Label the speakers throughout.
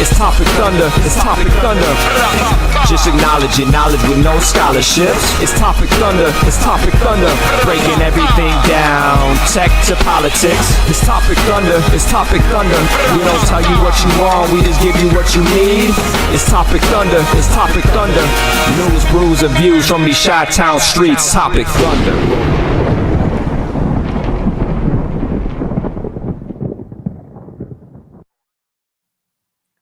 Speaker 1: It's Topic Thunder. It's Topic Thunder. Just acknowledge it, knowledge with no scholarships. It's Topic Thunder. It's Topic Thunder. Breaking everything down, tech to politics. It's Topic Thunder. It's Topic Thunder. We don't tell you what you want, we just give you what you need. It's Topic Thunder. It's Topic Thunder. News, brews, and views from these Chi-Town streets. Topic Thunder.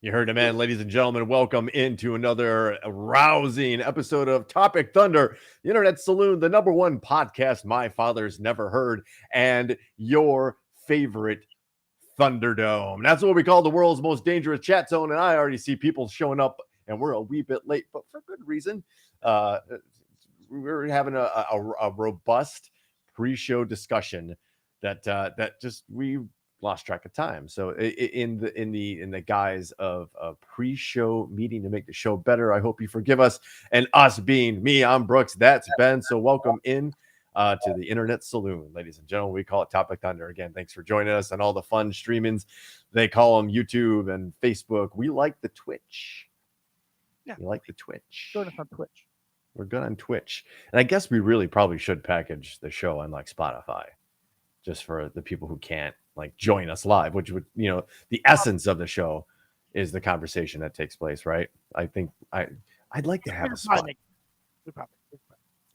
Speaker 2: You heard the man, ladies and gentlemen. Welcome into another rousing episode of Topic Thunder, the Internet Saloon, the number one podcast my father's never heard, and your favorite Thunderdome. That's what we call the world's most dangerous chat zone, and I already see people showing up, and we're a wee bit late, but for good reason. We're having a robust pre-show discussion that just we lost track of time. So in the guise of a pre-show meeting to make the show better, I hope you forgive us. And us being me, I'm Brooks, that's Ben. So welcome in to the Internet Saloon, ladies and gentlemen. We call it Topic Thunder. Again, thanks for joining us on all the fun streamings. They call them YouTube and Facebook. We like the Twitch. Yeah, we like the Twitch.
Speaker 3: Join us on Twitch.
Speaker 2: We're good on Twitch. And I guess we really probably should package the show on like Spotify, just for the people who can't like join us live, which would, the essence of the show is the conversation that takes place, right? I think I'd like to have a spot.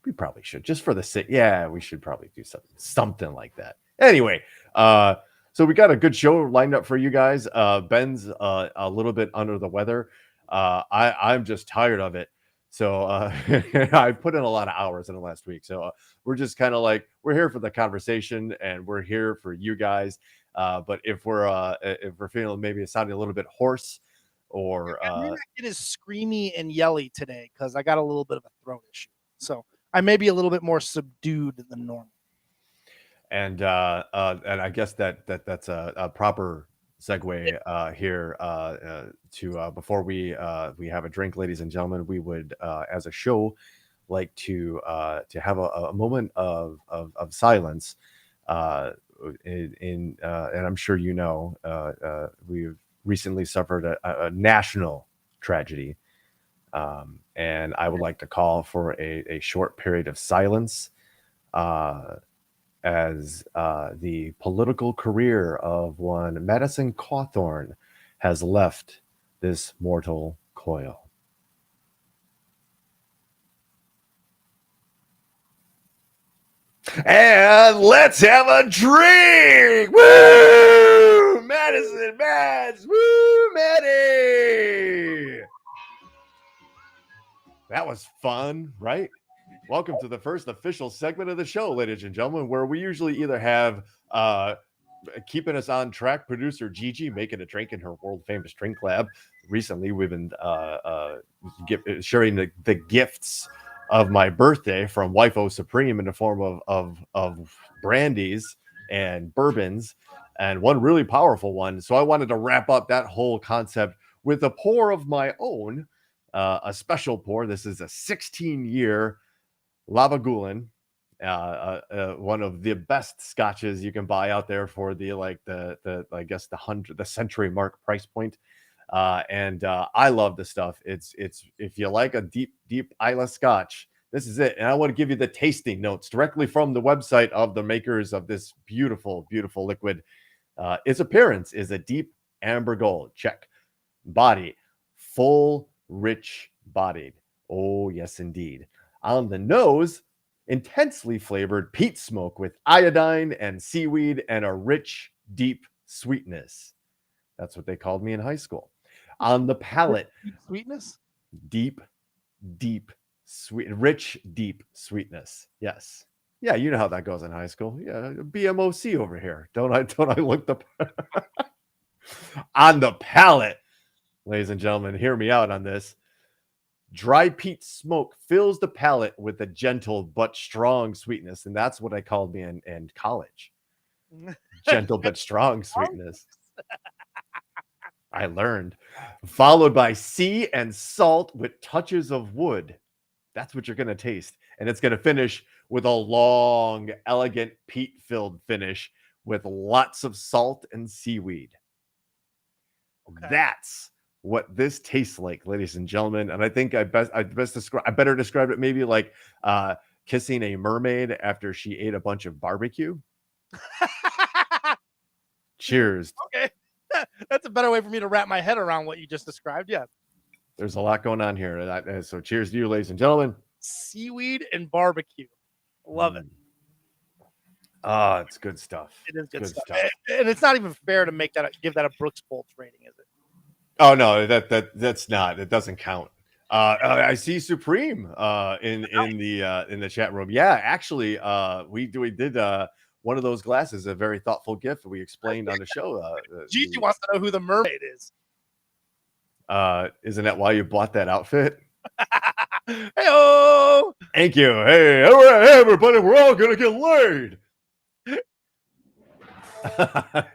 Speaker 2: We probably should, just for the sake. Yeah, we should probably do something like that. Anyway, so we got a good show lined up for you guys. Ben's a little bit under the weather. I'm just tired of it. So I put in a lot of hours in the last week. So we're just kind of like, we're here for the conversation and we're here for you guys. But if we're feeling maybe sounding a little bit hoarse or
Speaker 3: I'm not get as screamy and yelly today because I got a little bit of a throat issue. So I may be a little bit more subdued than normal.
Speaker 2: And I guess that's a proper segue here to before we have a drink, ladies and gentlemen. We would as a show like to have a moment of silence and I'm sure we've recently suffered a national tragedy, and I would like to call for a short period of silence as the political career of one Madison Cawthorn has left this mortal coil. And let's have a drink! Woo! Madison, Mads! Woo, Maddie! That was fun, right? Welcome to the first official segment of the show, ladies and gentlemen, where we usually either have keeping us on track producer Gigi making a drink in her world famous drink lab. Recently, we've been sharing the gifts of my birthday from Wifo Supreme in the form of brandies and bourbons, and one really powerful one. So I wanted to wrap up that whole concept with a pour of my own, a special pour. This is a 16-year Lavagoulin, one of the best scotches you can buy out there for the century mark price point. And I love the stuff. It's if you like a deep Islay Scotch, this is it. And I want to give you the tasting notes directly from the website of the makers of this beautiful liquid. Its appearance is a deep amber gold. Check. Body, full, rich bodied. Oh yes, indeed. On the nose, intensely flavored peat smoke with iodine and seaweed and a rich, deep sweetness. That's what they called me in high school. On the palate,
Speaker 3: sweetness,
Speaker 2: deep, sweet, rich, deep sweetness. Yes, yeah, you know how that goes in high school. Yeah, BMOC over here. Don't I look the on the palate, ladies and gentlemen? Hear me out on this. Dry peat smoke fills the palate with a gentle but strong sweetness, and that's what I called me in college. Gentle but strong sweetness. I learned. Followed by sea and salt with touches of wood. That's what you're going to taste. And it's going to finish with a long, elegant, peat-filled finish with lots of salt and seaweed. Okay. That's what this tastes like, ladies and gentlemen. And I think I better describe it maybe like kissing a mermaid after she ate a bunch of barbecue. Cheers.
Speaker 3: Okay. That's a better way for me to wrap my head around what you just described. Yeah.
Speaker 2: There's a lot going on here. So cheers to you, ladies and gentlemen.
Speaker 3: Seaweed and barbecue. Love it.
Speaker 2: Ah, it's good stuff.
Speaker 3: It is good stuff. And it's not even fair to give that a Brooks Bolts rating, is it?
Speaker 2: Oh no, that's not. It doesn't count. I see Supreme in the chat room. Yeah, actually, we did one of those glasses, a very thoughtful gift we explained on the show.
Speaker 3: Gigi wants to know who the mermaid is.
Speaker 2: Isn't that why you bought that outfit?
Speaker 3: Hey-oh!
Speaker 2: Thank you. Hey, all right, hey, everybody, we're all gonna get laid.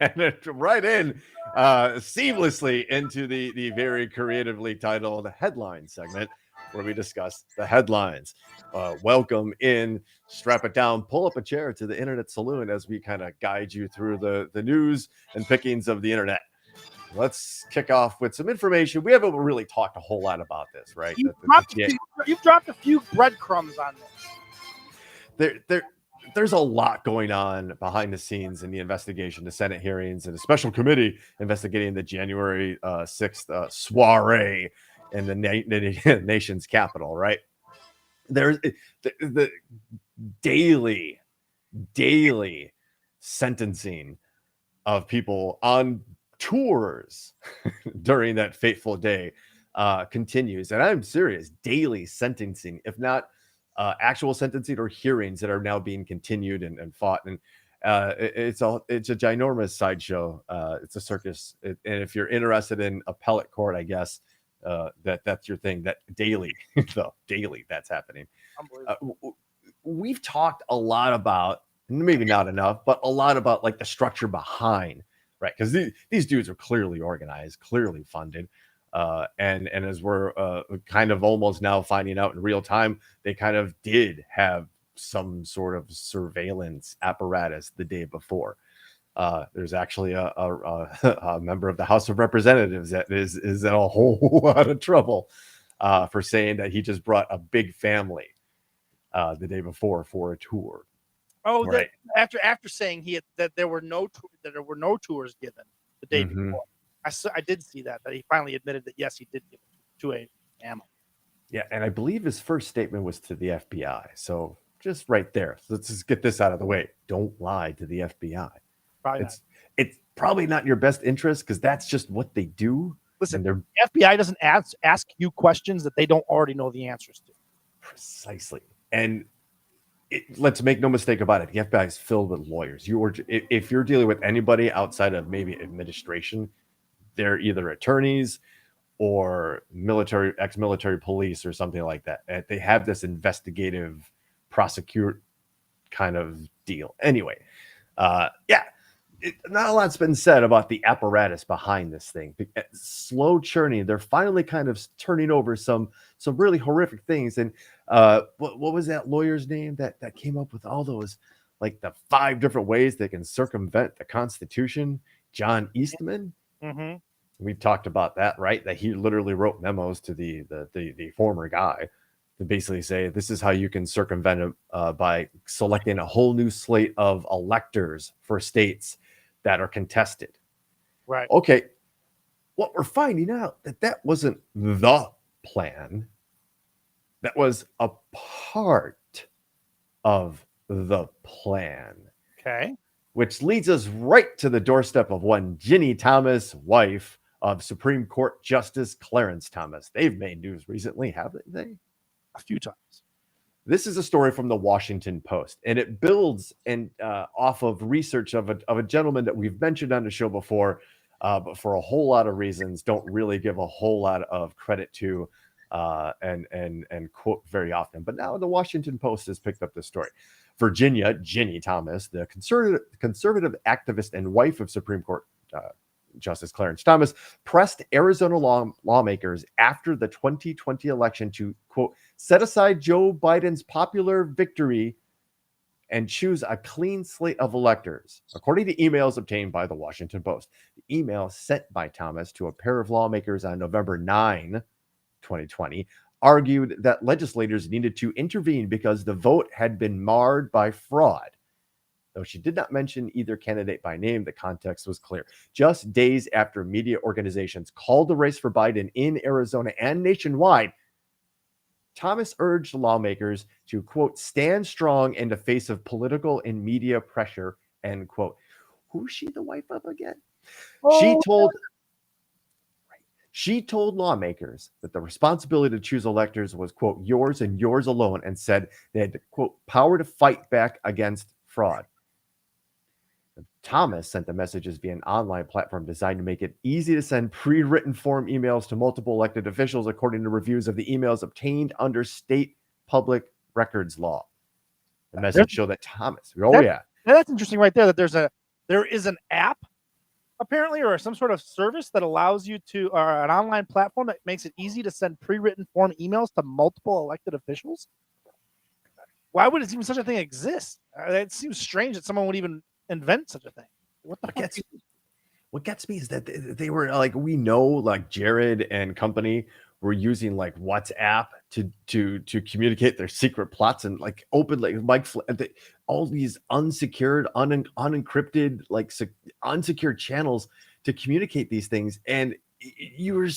Speaker 2: And it, right in seamlessly into the very creatively titled headline segment where we discuss the headlines. Welcome in, strap it down, pull up a chair to the internet saloon as we kind of guide you through the news and pickings of the internet. Let's kick off with some information. We haven't really talked a whole lot about this, right?
Speaker 3: You've dropped a few breadcrumbs on this.
Speaker 2: There's a lot going on behind the scenes in the investigation, the Senate hearings, and a special committee investigating the January 6th soiree in the nation's capital, right? There's the daily sentencing of people on tours during that fateful day continues. And I'm serious, daily sentencing, if not actual sentencing or hearings that are now being continued and fought. And it's a ginormous sideshow. It's a circus. And if you're interested in appellate court, I guess that's your thing. That daily that's happening. We've talked a lot about, maybe not enough, but a lot about like the structure behind, right? Because these dudes are clearly organized, clearly funded. And as we're kind of almost now finding out in real time, they kind of did have some sort of surveillance apparatus the day before. There's actually a member of the House of Representatives that is in a whole lot of trouble for saying that he just brought a big family the day before for a tour.
Speaker 3: Oh, right. After saying that there were no tours given the day before. I did see that he finally admitted that, yes, he did give it to a family.
Speaker 2: Yeah, and I believe his first statement was to the FBI. So just right there. So let's just get this out of the way. Don't lie to the FBI. It's probably not in your best interest because that's just what they do.
Speaker 3: Listen, the FBI doesn't ask you questions that they don't already know the answers to.
Speaker 2: Precisely. And let's make no mistake about it. The FBI is filled with lawyers. If you're dealing with anybody outside of maybe administration, they're either attorneys or ex-military police or something like that. And they have this investigative prosecute kind of deal. Anyway, not a lot's been said about the apparatus behind this thing. Slow churning. They're finally kind of turning over some really horrific things. And what was that lawyer's name that came up with all those, like the 5 different ways they can circumvent the Constitution? John Eastman. Mm-hmm. We've talked about that, right? That he literally wrote memos to the former guy to basically say, this is how you can circumvent it by selecting a whole new slate of electors for states that are contested.
Speaker 3: Right.
Speaker 2: Okay. What we're finding out that wasn't the plan. That was a part of the plan.
Speaker 3: Okay.
Speaker 2: Which leads us right to the doorstep of one Ginny Thomas, wife of Supreme Court Justice Clarence Thomas. They've made news recently, haven't they?
Speaker 3: A few times.
Speaker 2: This is a story from the Washington Post, and it builds off of research of a gentleman that we've mentioned on the show before, but for a whole lot of reasons don't really give a whole lot of credit to and quote very often. But now the Washington Post has picked up this story. Virginia, Ginny Thomas, the conservative activist and wife of Supreme Court Justice Clarence Thomas, pressed Arizona lawmakers after the 2020 election to, quote, set aside Joe Biden's popular victory and choose a clean slate of electors. According to emails obtained by the Washington Post, the email sent by Thomas to a pair of lawmakers on November 9, 2020, argued that legislators needed to intervene because the vote had been marred by fraud. Though she did not mention either candidate by name, the context was clear. Just days after media organizations called the race for Biden in Arizona and nationwide, Thomas urged lawmakers to, quote, stand strong in the face of political and media pressure, end quote. Who's she the wife of again? She told lawmakers that the responsibility to choose electors was, quote, yours and yours alone, and said they had, quote, power to fight back against fraud. Thomas sent the messages via an online platform designed to make it easy to send pre-written form emails to multiple elected officials, according to reviews of the emails obtained under state public records law. The message showed that Thomas,
Speaker 3: that's interesting right there, that there is an app apparently, or some sort of service that allows you to, or an online platform that makes it easy to send pre-written form emails to multiple elected officials. Why would even such a thing exist? It seems strange that someone would even invent such a thing.
Speaker 2: What gets me is that they were like, we know, like Jared and company were using like WhatsApp to communicate their secret plots, and like open, like all these unsecured, unencrypted, like unsecured channels to communicate these things. And you were,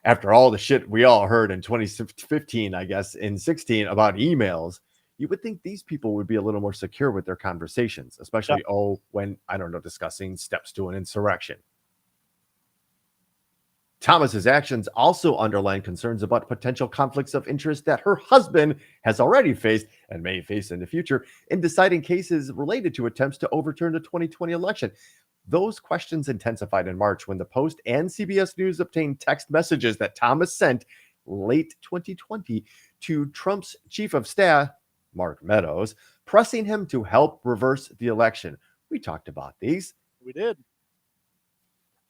Speaker 2: after all the shit we all heard in 2015, I guess in 16 about emails, you would think these people would be a little more secure with their conversations, especially, when, I don't know, discussing steps to an insurrection. Thomas's actions also underline concerns about potential conflicts of interest that her husband has already faced and may face in the future in deciding cases related to attempts to overturn the 2020 election. Those questions intensified in March when the Post and CBS News obtained text messages that Thomas sent late 2020 to Trump's chief of staff, Mark Meadows, pressing him to help reverse the election. We talked about these.
Speaker 3: We did.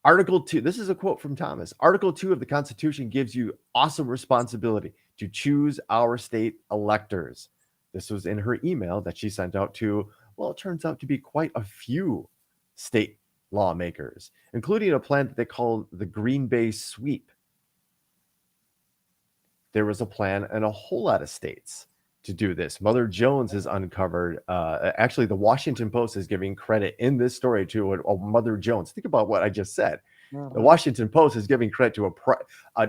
Speaker 2: Article 2, this is a quote from Thomas. Article 2 of the Constitution gives you awesome responsibility to choose our state electors. This was in her email that she sent out to, well, it turns out to be quite a few state lawmakers, including a plan that they call the Green Bay Sweep. There was a plan in a whole lot of states to do this. Mother Jones has uncovered, actually the Washington Post is giving credit in this story to a Mother Jones. Think about what I just said.
Speaker 3: Mm-hmm.
Speaker 2: The Washington Post is giving credit to a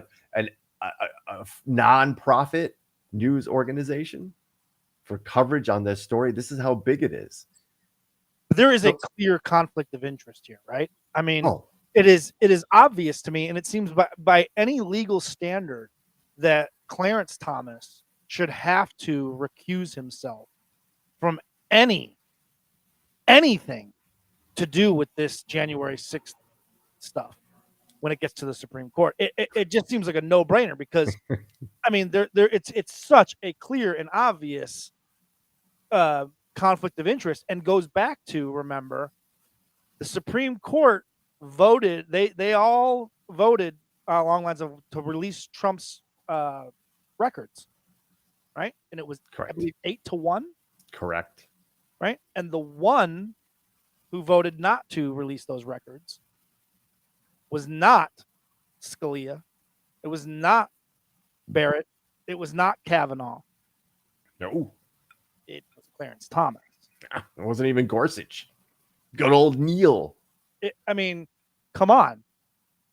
Speaker 2: non-profit news organization for coverage on this story. This is how big it is.
Speaker 3: There is a clear conflict of interest here, right? I mean, it is obvious to me, and it seems by any legal standard that Clarence Thomas should have to recuse himself from anything to do with this January 6th stuff when it gets to the Supreme Court. It just seems like a no-brainer because, I mean, it's such a clear and obvious conflict of interest, and goes back to, remember, the Supreme Court voted, they all voted along lines of to release Trump's records. Right, and it was correct. I believe 8-1.
Speaker 2: Correct.
Speaker 3: Right, and the one who voted not to release those records was not Scalia. It was not Barrett. It was not Kavanaugh.
Speaker 2: No,
Speaker 3: it was Clarence Thomas.
Speaker 2: It wasn't even Gorsuch. Good old Neil.
Speaker 3: I mean, come on.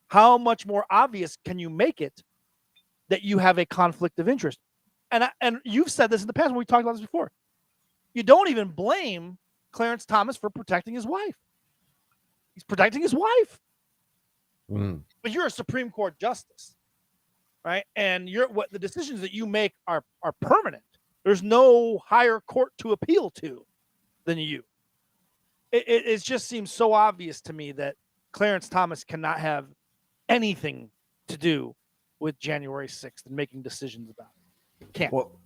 Speaker 3: How much more obvious can you make it that you have a conflict of interest? And you've said this in the past when we talked about this before. You don't even blame Clarence Thomas for protecting his wife. He's protecting his wife. But you're a Supreme Court justice, right? And the decisions that you make are permanent. There's no higher court to appeal to than you. It just seems so obvious to me that Clarence Thomas cannot have anything to do with January 6th and making decisions about it. Can't.
Speaker 2: Well,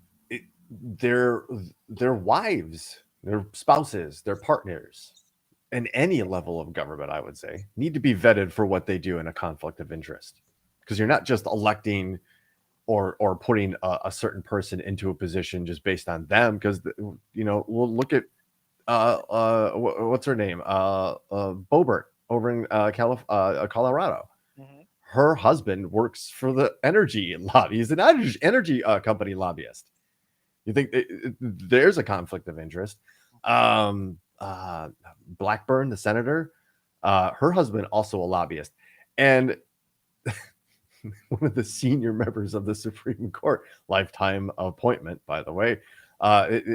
Speaker 2: their wives, their spouses, their partners, and any level of government, I would say, need to be vetted for what they do in a conflict of interest. Because you're not just electing or putting a certain person into a position just based on them. Because, we'll look at what's her name? Boebert over in Colorado.
Speaker 3: Mhm.
Speaker 2: Her husband works for the energy lobby. He's an energy company lobbyist. You think there's a conflict of interest? Blackburn, the senator, her husband also a lobbyist, and one of the senior members of the Supreme Court, lifetime appointment, by the way.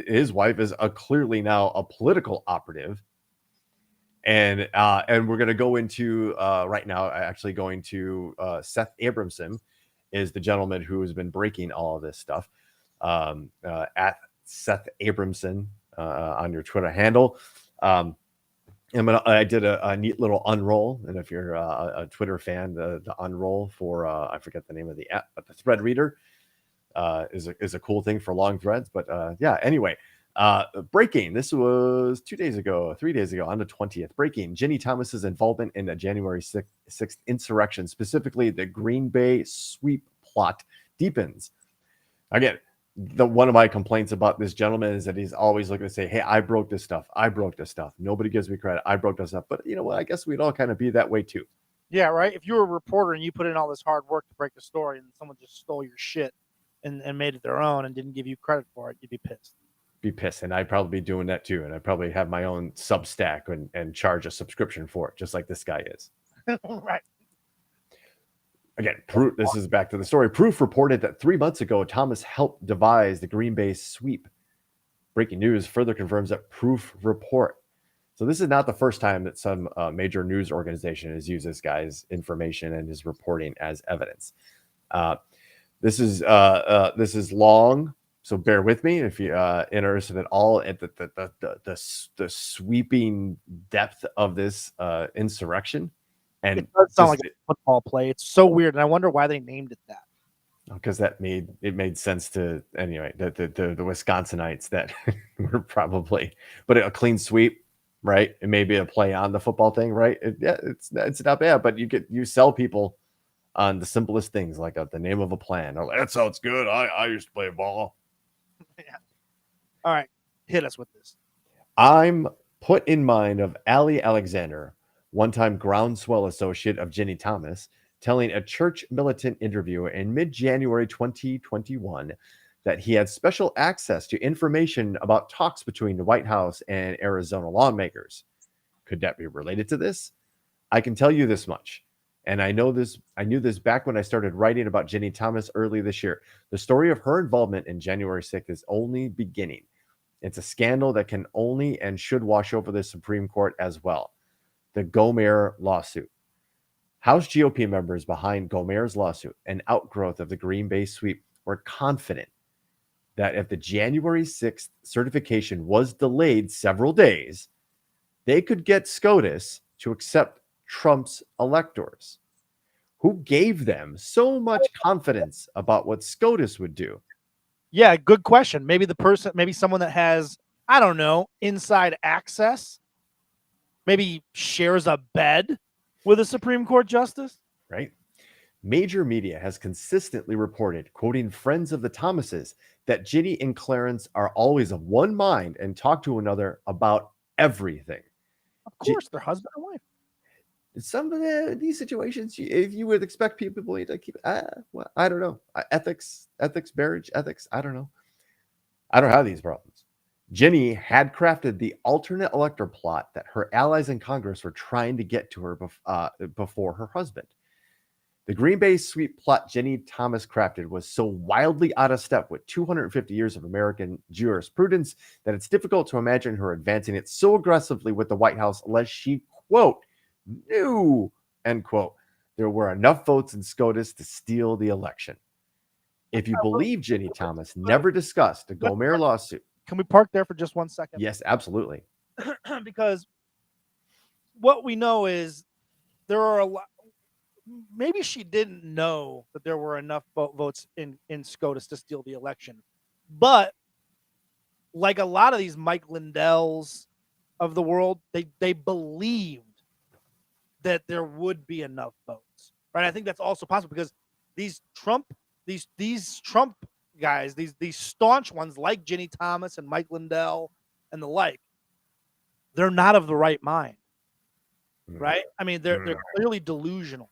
Speaker 2: His wife is clearly now a political operative, and we're going to go into right now. Actually, going to Seth Abramson is the gentleman who has been breaking all of this stuff. At Seth Abramson on your Twitter handle. I did a neat little unroll, and if you're a Twitter fan, the unroll for I forget the name of the app, but the thread reader is a cool thing for long threads. But yeah, anyway, breaking. This was 3 days ago, on the 20th. Breaking: Ginny Thomas's involvement in the January 6th insurrection, specifically the Green Bay sweep plot, deepens. Again, one of my complaints about this gentleman is that he's always looking to say, hey, I broke this stuff. Nobody gives me credit. I broke this stuff. But you know what? I guess we'd all kind of be that way too.
Speaker 3: Yeah, right. If you were a reporter and you put in all this hard work to break the story and someone just stole your shit and made it their own and didn't give you credit for it, you'd be pissed.
Speaker 2: And I'd probably be doing that too. And I'd probably have my own Substack and charge a subscription for it, just like this guy is.
Speaker 3: Right.
Speaker 2: Again, this is back to the story. Proof reported that 3 months ago, Thomas helped devise the Green Bay sweep. Breaking news further confirms that Proof report. So this is not the first time that some major news organization has used this guy's information and his reporting as evidence. This is long, so bear with me if you're interested at all at the sweeping depth of this insurrection. And
Speaker 3: it does sound like a football play. It's so weird, and I wonder why they named it that.
Speaker 2: Because that made sense to anyway. The Wisconsinites that were probably, but a clean sweep, right? It may be a play on the football thing, right? It's not bad, but you sell people on the simplest things like the name of a plan. Oh, that sounds good. I used to play ball.
Speaker 3: Yeah. All right, hit us with this.
Speaker 2: I'm put in mind of Ali Alexander, one-time groundswell associate of Ginny Thomas, telling a church militant interviewer in mid-January 2021 that he had special access to information about talks between the White House and Arizona lawmakers. Could that be related to this? I can tell you this much, and I knew this back when I started writing about Ginny Thomas early this year. The story of her involvement in January 6th is only beginning. It's a scandal that can only and should wash over the Supreme Court as well. The Gomer lawsuit. House GOP members behind Gomer's lawsuit, an outgrowth of the Green Bay sweep, were confident that if the January 6th certification was delayed several days, they could get SCOTUS to accept Trump's electors. Who gave them so much confidence about what SCOTUS would do?
Speaker 3: Yeah, good question. Maybe someone that has, I don't know, inside access, maybe shares a bed with a Supreme Court justice.
Speaker 2: Right. Major media has consistently reported, quoting friends of the Thomases, that Ginny and Clarence are always of one mind and talk to another about everything.
Speaker 3: Of course, they're husband and wife.
Speaker 2: Some of these situations, if you would expect people to keep, well, I don't know, ethics, marriage ethics. I don't know. I don't have these problems. Ginny had crafted the alternate elector plot that her allies in Congress were trying to get to her before her husband. The Green Bay sweep plot Ginny Thomas crafted was so wildly out of step with 250 years of American jurisprudence that it's difficult to imagine her advancing it so aggressively with the White House unless she, quote, knew, end quote, there were enough votes in SCOTUS to steal the election. If you believe Ginny Thomas never discussed the Gomer lawsuit.
Speaker 3: Can we park there for just 1 second?
Speaker 2: Yes, absolutely.
Speaker 3: Because what we know is there are a lot. Maybe she didn't know that there were enough votes in SCOTUS to steal the election. But like a lot of these Mike Lindells of the world, they believed that there would be enough votes. Right? I think that's also possible because these Trump guys, these staunch ones like Ginny Thomas and Mike Lindell and the like, they're not of the right mind. right? I mean, they're clearly delusional.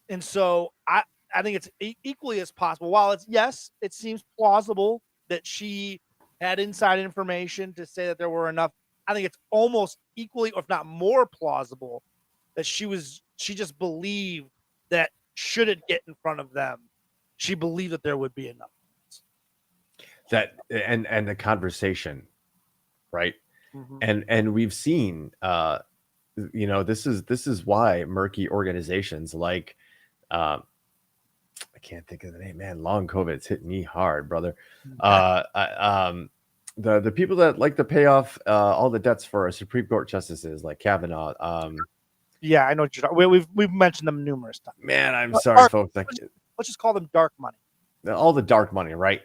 Speaker 3: And so I think it's equally as possible. While it seems plausible that she had inside information to say that there were enough. I think it's almost equally, or if not more plausible, that she just believed that should it get in front of them, she believed that there would be enough.
Speaker 2: That and the conversation, right?
Speaker 3: Mm-hmm.
Speaker 2: And we've seen this is why murky organizations like I can't think of the name, man. Long COVID's hit me hard, brother. The people that like to pay off all the debts for our Supreme Court justices, like Kavanaugh.
Speaker 3: Yeah, I know what you're talking. We've mentioned them numerous times.
Speaker 2: Man, I'm sorry, folks.
Speaker 3: Let's just call them dark money.
Speaker 2: All the dark money, right?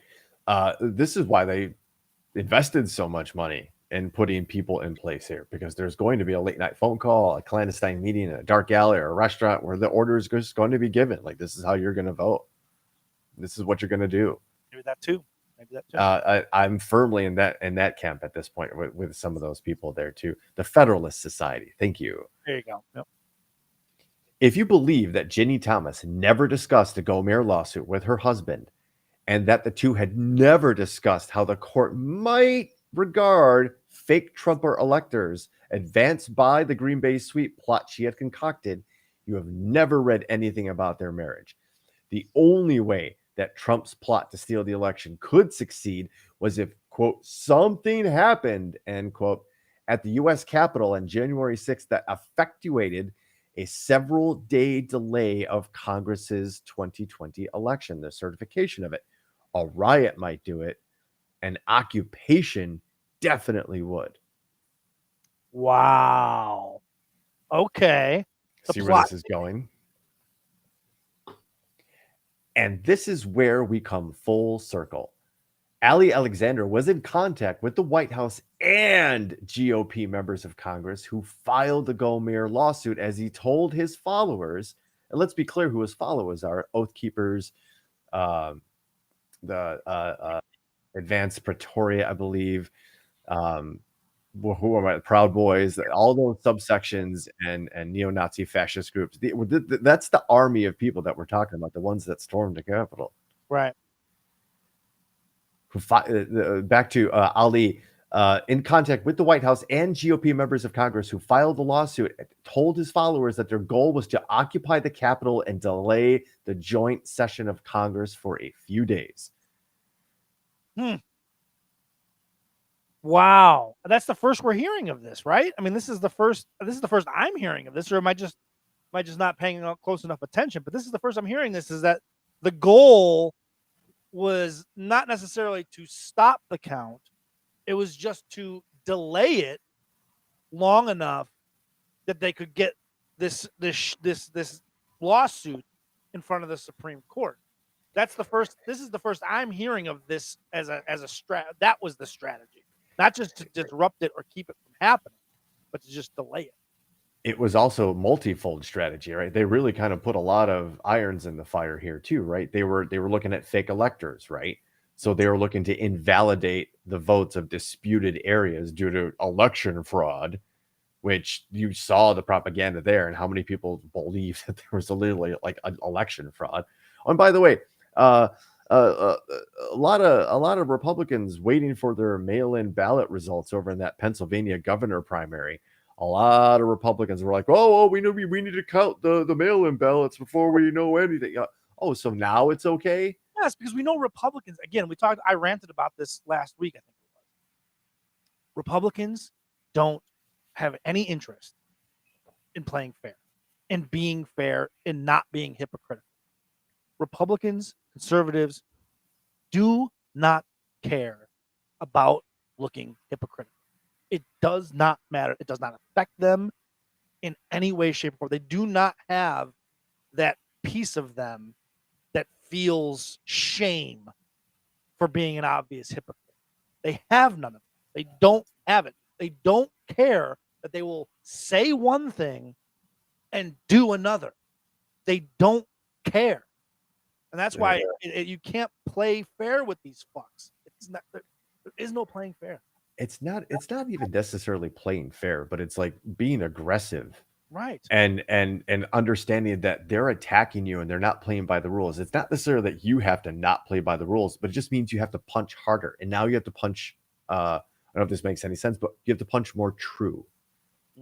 Speaker 2: This is why they invested so much money in putting people in place here, because there's going to be a late night phone call, a clandestine meeting in a dark alley or a restaurant where the order is just going to be given. Like, this is how you're going to vote. This is what you're going to do.
Speaker 3: Maybe that too.
Speaker 2: I'm firmly in that camp at this point with some of those people there too. The Federalist Society. Thank you.
Speaker 3: There you go. Yep.
Speaker 2: If you believe that Ginny Thomas never discussed the Gomer lawsuit with her husband, and that the two had never discussed how the court might regard fake Trumper electors advanced by the Green Bay sweep plot she had concocted, you have never read anything about their marriage. The only way that Trump's plot to steal the election could succeed was if, quote, something happened, end quote, at the U.S. Capitol on January 6th that effectuated a several-day delay of Congress's 2020 election, the certification of it. A riot might do it. An occupation definitely would.
Speaker 3: Wow. Okay.
Speaker 2: See where this is going? And this is where we come full circle. Ali Alexander was in contact with the White House and GOP members of Congress who filed the Gomer lawsuit, as he told his followers, and let's be clear who his followers are: Oath Keepers, the Advanced Pretoria, I believe, who are my Proud Boys, all those subsections and neo-Nazi fascist groups. That's the army of people that we're talking about, the ones that stormed the Capitol.
Speaker 3: Right.
Speaker 2: Back to Ali, in contact with the White House and GOP members of Congress who filed the lawsuit, told his followers that their goal was to occupy the Capitol and delay the joint session of Congress for a few days.
Speaker 3: Wow. That's the first we're hearing of this, right? I mean, this is the first I'm hearing of this, or am I just not paying close enough attention? But this is the first I'm hearing this, is that the goal was not necessarily to stop the count. It was just to delay it long enough that they could get this lawsuit in front of the Supreme Court. This is the first I'm hearing of this as a that was the strategy. Not just to disrupt it or keep it from happening, but to just delay it.
Speaker 2: It was also multifold strategy, right? They really kind of put a lot of irons in the fire here too, right? They were looking at fake electors, right? So they were looking to invalidate the votes of disputed areas due to election fraud, which you saw the propaganda there and how many people believe that there was literally like an election fraud. Oh, and by the way, a lot of Republicans waiting for their mail-in ballot results over in that Pennsylvania governor primary. A lot of Republicans were like, "Oh, we need to count the mail-in ballots before we know anything." Oh, so now it's okay?
Speaker 3: Yes, because we know Republicans. Again, I ranted about this last week, I think it was. Republicans don't have any interest in playing fair, in being fair, in not being hypocritical. Republicans, conservatives do not care about looking hypocritical. It does not matter. It does not affect them in any way, shape, or form. They do not have that piece of them that feels shame for being an obvious hypocrite. They have none of it. They don't have it. They don't care that they will say one thing and do another. They don't care. And that's why you can't play fair with these fucks. There is no playing fair.
Speaker 2: It's not even necessarily playing fair, but it's like being aggressive
Speaker 3: Right.
Speaker 2: and understanding that they're attacking you and they're not playing by the rules. It's not necessarily that you have to not play by the rules, but it just means you have to punch harder. And now you have to punch, I don't know if this makes any sense, but you have to punch more true,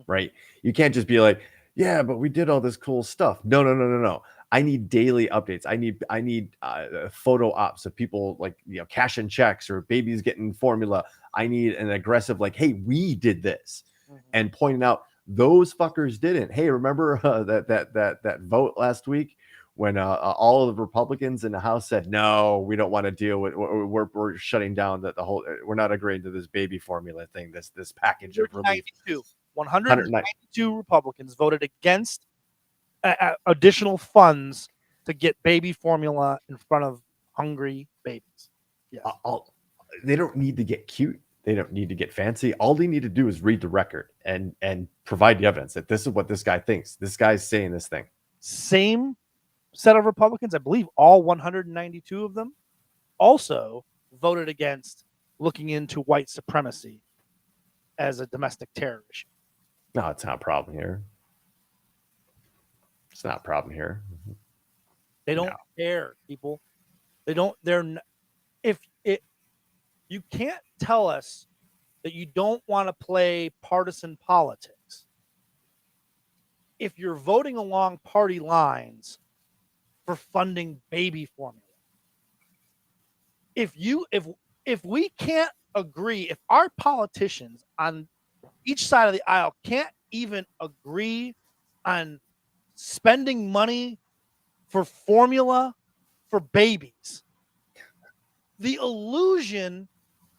Speaker 2: right? You can't just be like, yeah, but we did all this cool stuff. No. I need daily updates. I need photo ops of people like, cashing checks or babies getting formula. I need an aggressive, like, hey, we did this, and pointing out those fuckers didn't. Hey, remember that vote last week when all of the Republicans in the House said, no, we don't want to deal with, we're shutting down the whole, we're not agreeing to this baby formula thing, this package of relief.
Speaker 3: 192 Republicans voted against additional funds to get baby formula in front of hungry babies. Yes.
Speaker 2: They don't need to get cute. They don't need to get fancy. All they need to do is read the record and provide the evidence that this is what this guy thinks. This guy's saying this thing.
Speaker 3: Same set of Republicans, I believe all 192 of them, also voted against looking into white supremacy as a domestic terror issue.
Speaker 2: No, it's not a problem here. It's not a problem here.
Speaker 3: They don't care, people. You can't tell us that you don't want to play partisan politics if you're voting along party lines for funding baby formula. If we can't agree, if our politicians on each side of the aisle can't even agree on spending money for formula for babies, the illusion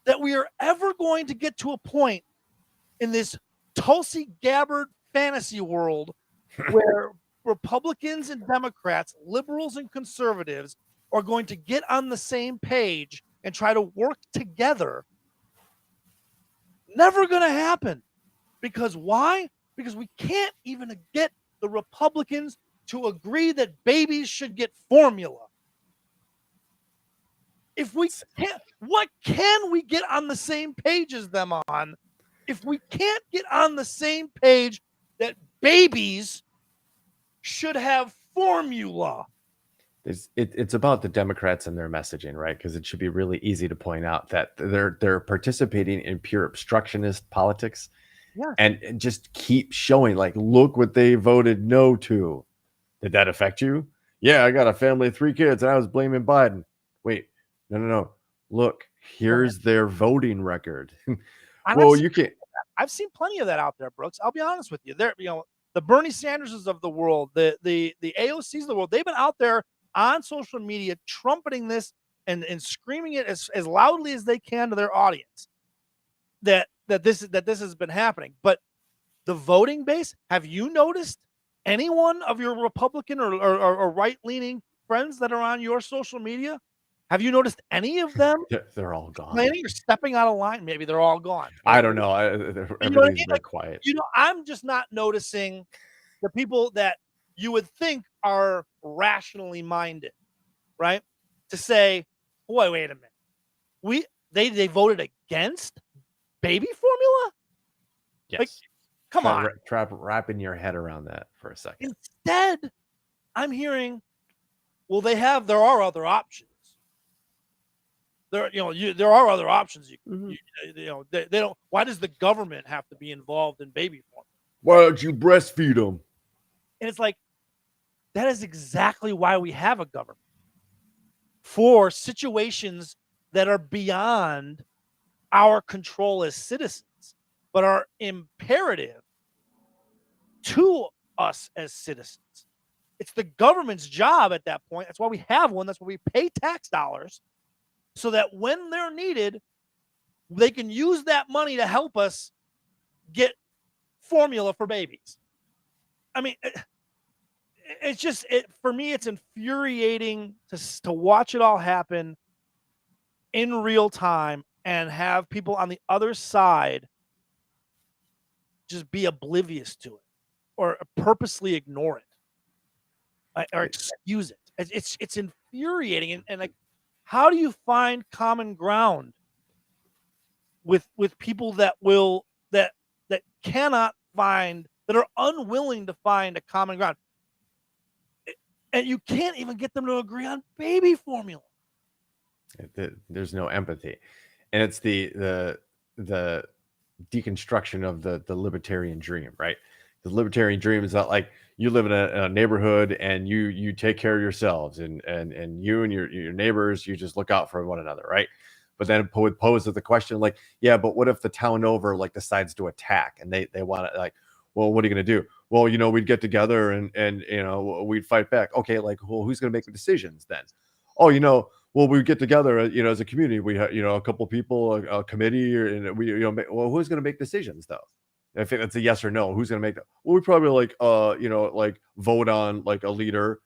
Speaker 3: that we are ever going to get to a point in this Tulsi Gabbard fantasy world where Republicans and Democrats, liberals and conservatives are going to get on the same page and try to work together. Never going to happen. Because why? Because we can't even get the Republicans to agree that babies should get formula. If we can't, what can we get on the same page as them on if we can't get on the same page that babies should have formula?
Speaker 2: It's about the Democrats and their messaging, right? Because it should be really easy to point out that they're participating in pure obstructionist politics.
Speaker 3: Yes.
Speaker 2: And just keep showing, like, look what they voted no to. Did that affect you? Yeah, I got a family of 3 kids and I was blaming Biden. Wait, no. Look, here's their voting record. Well, you can't.
Speaker 3: I've seen plenty of that out there, Brooks. I'll be honest with you. There, the Bernie Sanderses of the world, the AOCs of the world, they've been out there on social media trumpeting this and screaming it as loudly as they can to their audience that this has been happening. But the voting base, have you noticed any one of your Republican or right-leaning friends that are on your social media? Have you noticed any of them?
Speaker 2: They're all gone.
Speaker 3: Planning or stepping out of line? Maybe they're all gone.
Speaker 2: I don't know. Everything's very quiet.
Speaker 3: I'm just not noticing the people that you would think are rationally minded, right? To say, boy, wait a minute. They voted against baby formula?
Speaker 2: Yes.
Speaker 3: Like, come on.
Speaker 2: Wrapping your head around that for a second.
Speaker 3: Instead, I'm hearing, well, there are other options. There are other options. They don't. Why does the government have to be involved in baby formula?
Speaker 2: Why don't you breastfeed them?
Speaker 3: And it's like, that is exactly why we have a government, for situations that are beyond our control as citizens, but are imperative to us as citizens. It's the government's job at that point. That's why we have one. That's why we pay tax dollars, so that when they're needed, they can use that money to help us get formula for babies. I mean, it's just, for me, it's infuriating to watch it all happen in real time and have people on the other side just be oblivious to it or purposely ignore it or excuse it. It's infuriating. And like, how do you find common ground with people that cannot find that are unwilling to find a common ground. And you can't even get them to agree on baby formula.
Speaker 2: There's no empathy. And it's the deconstruction of the libertarian dream, right? The libertarian dream is not like you live in a neighborhood and you take care of yourselves, and you and your neighbors, you just look out for one another, right? But then it would pose the question like, yeah, but what if the town over like decides to attack and they want to, like, well, what are you going to do? Well, we'd get together and we'd fight back. Okay, like, well, who's going to make the decisions then? Oh, well, we get together, as a community. We have, a couple people, a committee, and we, well, who's going to make decisions though? If it's a yes or no, who's going to make that? Well, we probably like vote on like a leader.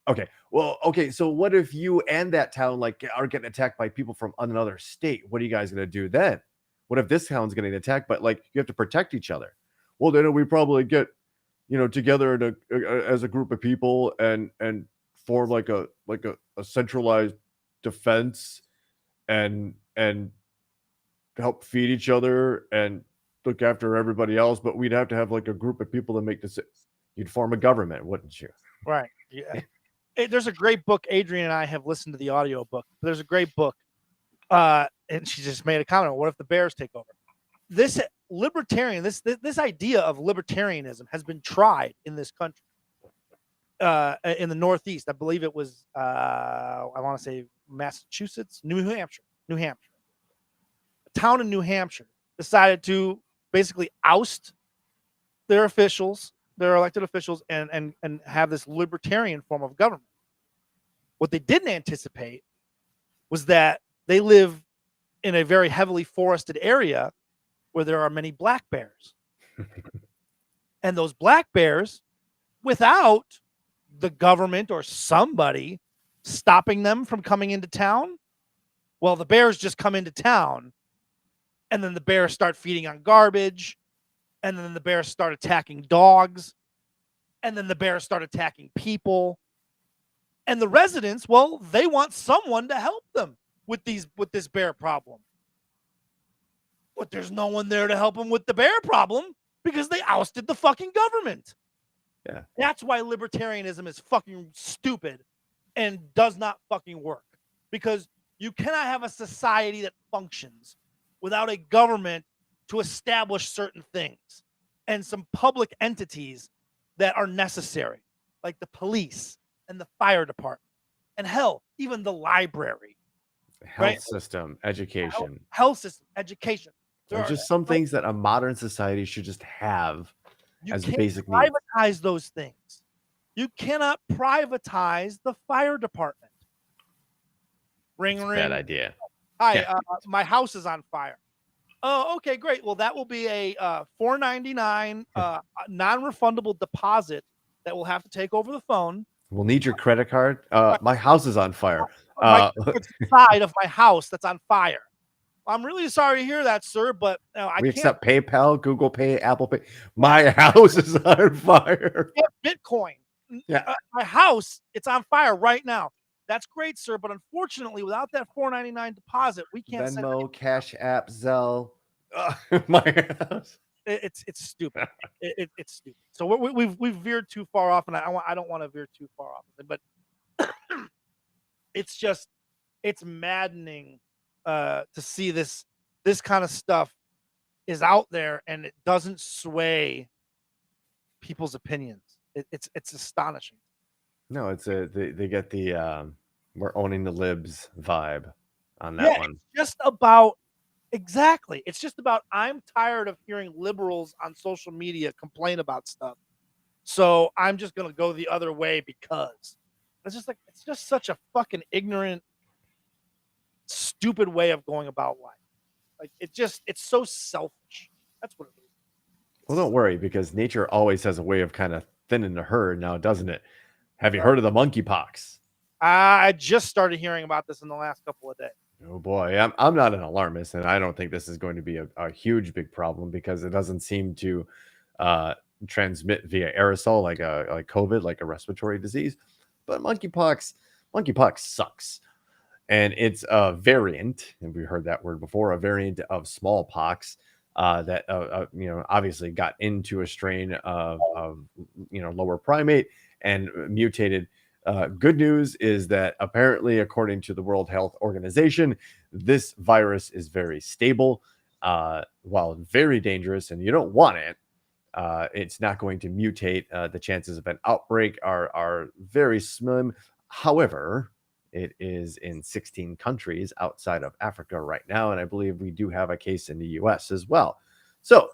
Speaker 2: Okay. Well, okay. So what if you and that town like are getting attacked by people from another state? What are you guys going to do then? What if this town's getting attacked, but like you have to protect each other? Well, then we probably get, together as a group of people and form like a centralized defense and help feed each other and look after everybody else. But we'd have to have like a group of people to make this. You'd form a government, wouldn't you?
Speaker 3: Right. Yeah. There's a great book. Adrian and I have listened to the audio book. There's a great book. And she just made a comment. What if the Bears take over? This libertarian, this idea of libertarianism has been tried in this country. In the Northeast, I believe it was, I want to say Massachusetts, New Hampshire. A town in New Hampshire decided to basically oust their officials, their elected officials, and have this libertarian form of government. What they didn't anticipate was that they live in a very heavily forested area where there are many black bears. And those black bears, without the government or somebody stopping them from coming into town, well, the bears just come into town, and then the bears start feeding on garbage, and then the bears start attacking dogs, and then the bears start attacking people. And the residents, well, they want someone to help them with this bear problem. But there's no one there to help them with the bear problem because they ousted the fucking government.
Speaker 2: Yeah.
Speaker 3: That's why libertarianism is fucking stupid and does not fucking work. Because you cannot have a society that functions without a government to establish certain things and some public entities that are necessary, like the police and the fire department, and hell, even the library.
Speaker 2: Health system, education.
Speaker 3: Health system, education.
Speaker 2: There's just some things that a modern society should just have as basic needs.
Speaker 3: You can't privatize those things. You cannot privatize the fire department. Ring, ring.
Speaker 2: Bad idea.
Speaker 3: Hi, my house is on fire. Oh, okay, great. Well, that will be a $4.99 non-refundable deposit that we'll have to take over the phone.
Speaker 2: We'll need your credit card. My house is on fire.
Speaker 3: It's the side of my house that's on fire. I'm really sorry to hear that, sir, but
Speaker 2: we accept PayPal, Google Pay, Apple Pay. My house is on fire.
Speaker 3: Bitcoin.
Speaker 2: Yeah.
Speaker 3: My house, it's on fire right now. That's great, sir, but unfortunately, without that $4.99 deposit, we can't
Speaker 2: Venmo, Cash App, Zelle. My house.
Speaker 3: It's stupid. It's stupid. So we've veered too far off, and I don't want to veer too far off. But it's maddening to see this kind of stuff is out there, and it doesn't sway people's opinions. It's astonishing.
Speaker 2: No, they get the we're owning the libs vibe on that one.
Speaker 3: It's just about exactly. It's just about I'm tired of hearing liberals on social media complain about stuff. So I'm just gonna go the other way because it's just such a fucking ignorant, stupid way of going about life. Like it's so selfish. That's what it is.
Speaker 2: Well, don't worry, because nature always has a way of kind of thinning the herd now, doesn't it? Have you heard of the monkeypox?
Speaker 3: I just started hearing about this in the last couple of days.
Speaker 2: Oh boy, I'm not an alarmist, and I don't think this is going to be a huge big problem because it doesn't seem to transmit via aerosol like COVID, like a respiratory disease. But monkeypox sucks, and it's a variant, and we heard that word before, a variant of smallpox. that obviously got into a strain of lower primate and mutated. Good news is that apparently, according to the World Health Organization, this virus is very stable, while very dangerous, and you don't want it. It's not going to mutate. The chances of an outbreak are very slim. However, it is in 16 countries outside of Africa right now, and I believe we do have a case in the US as well. So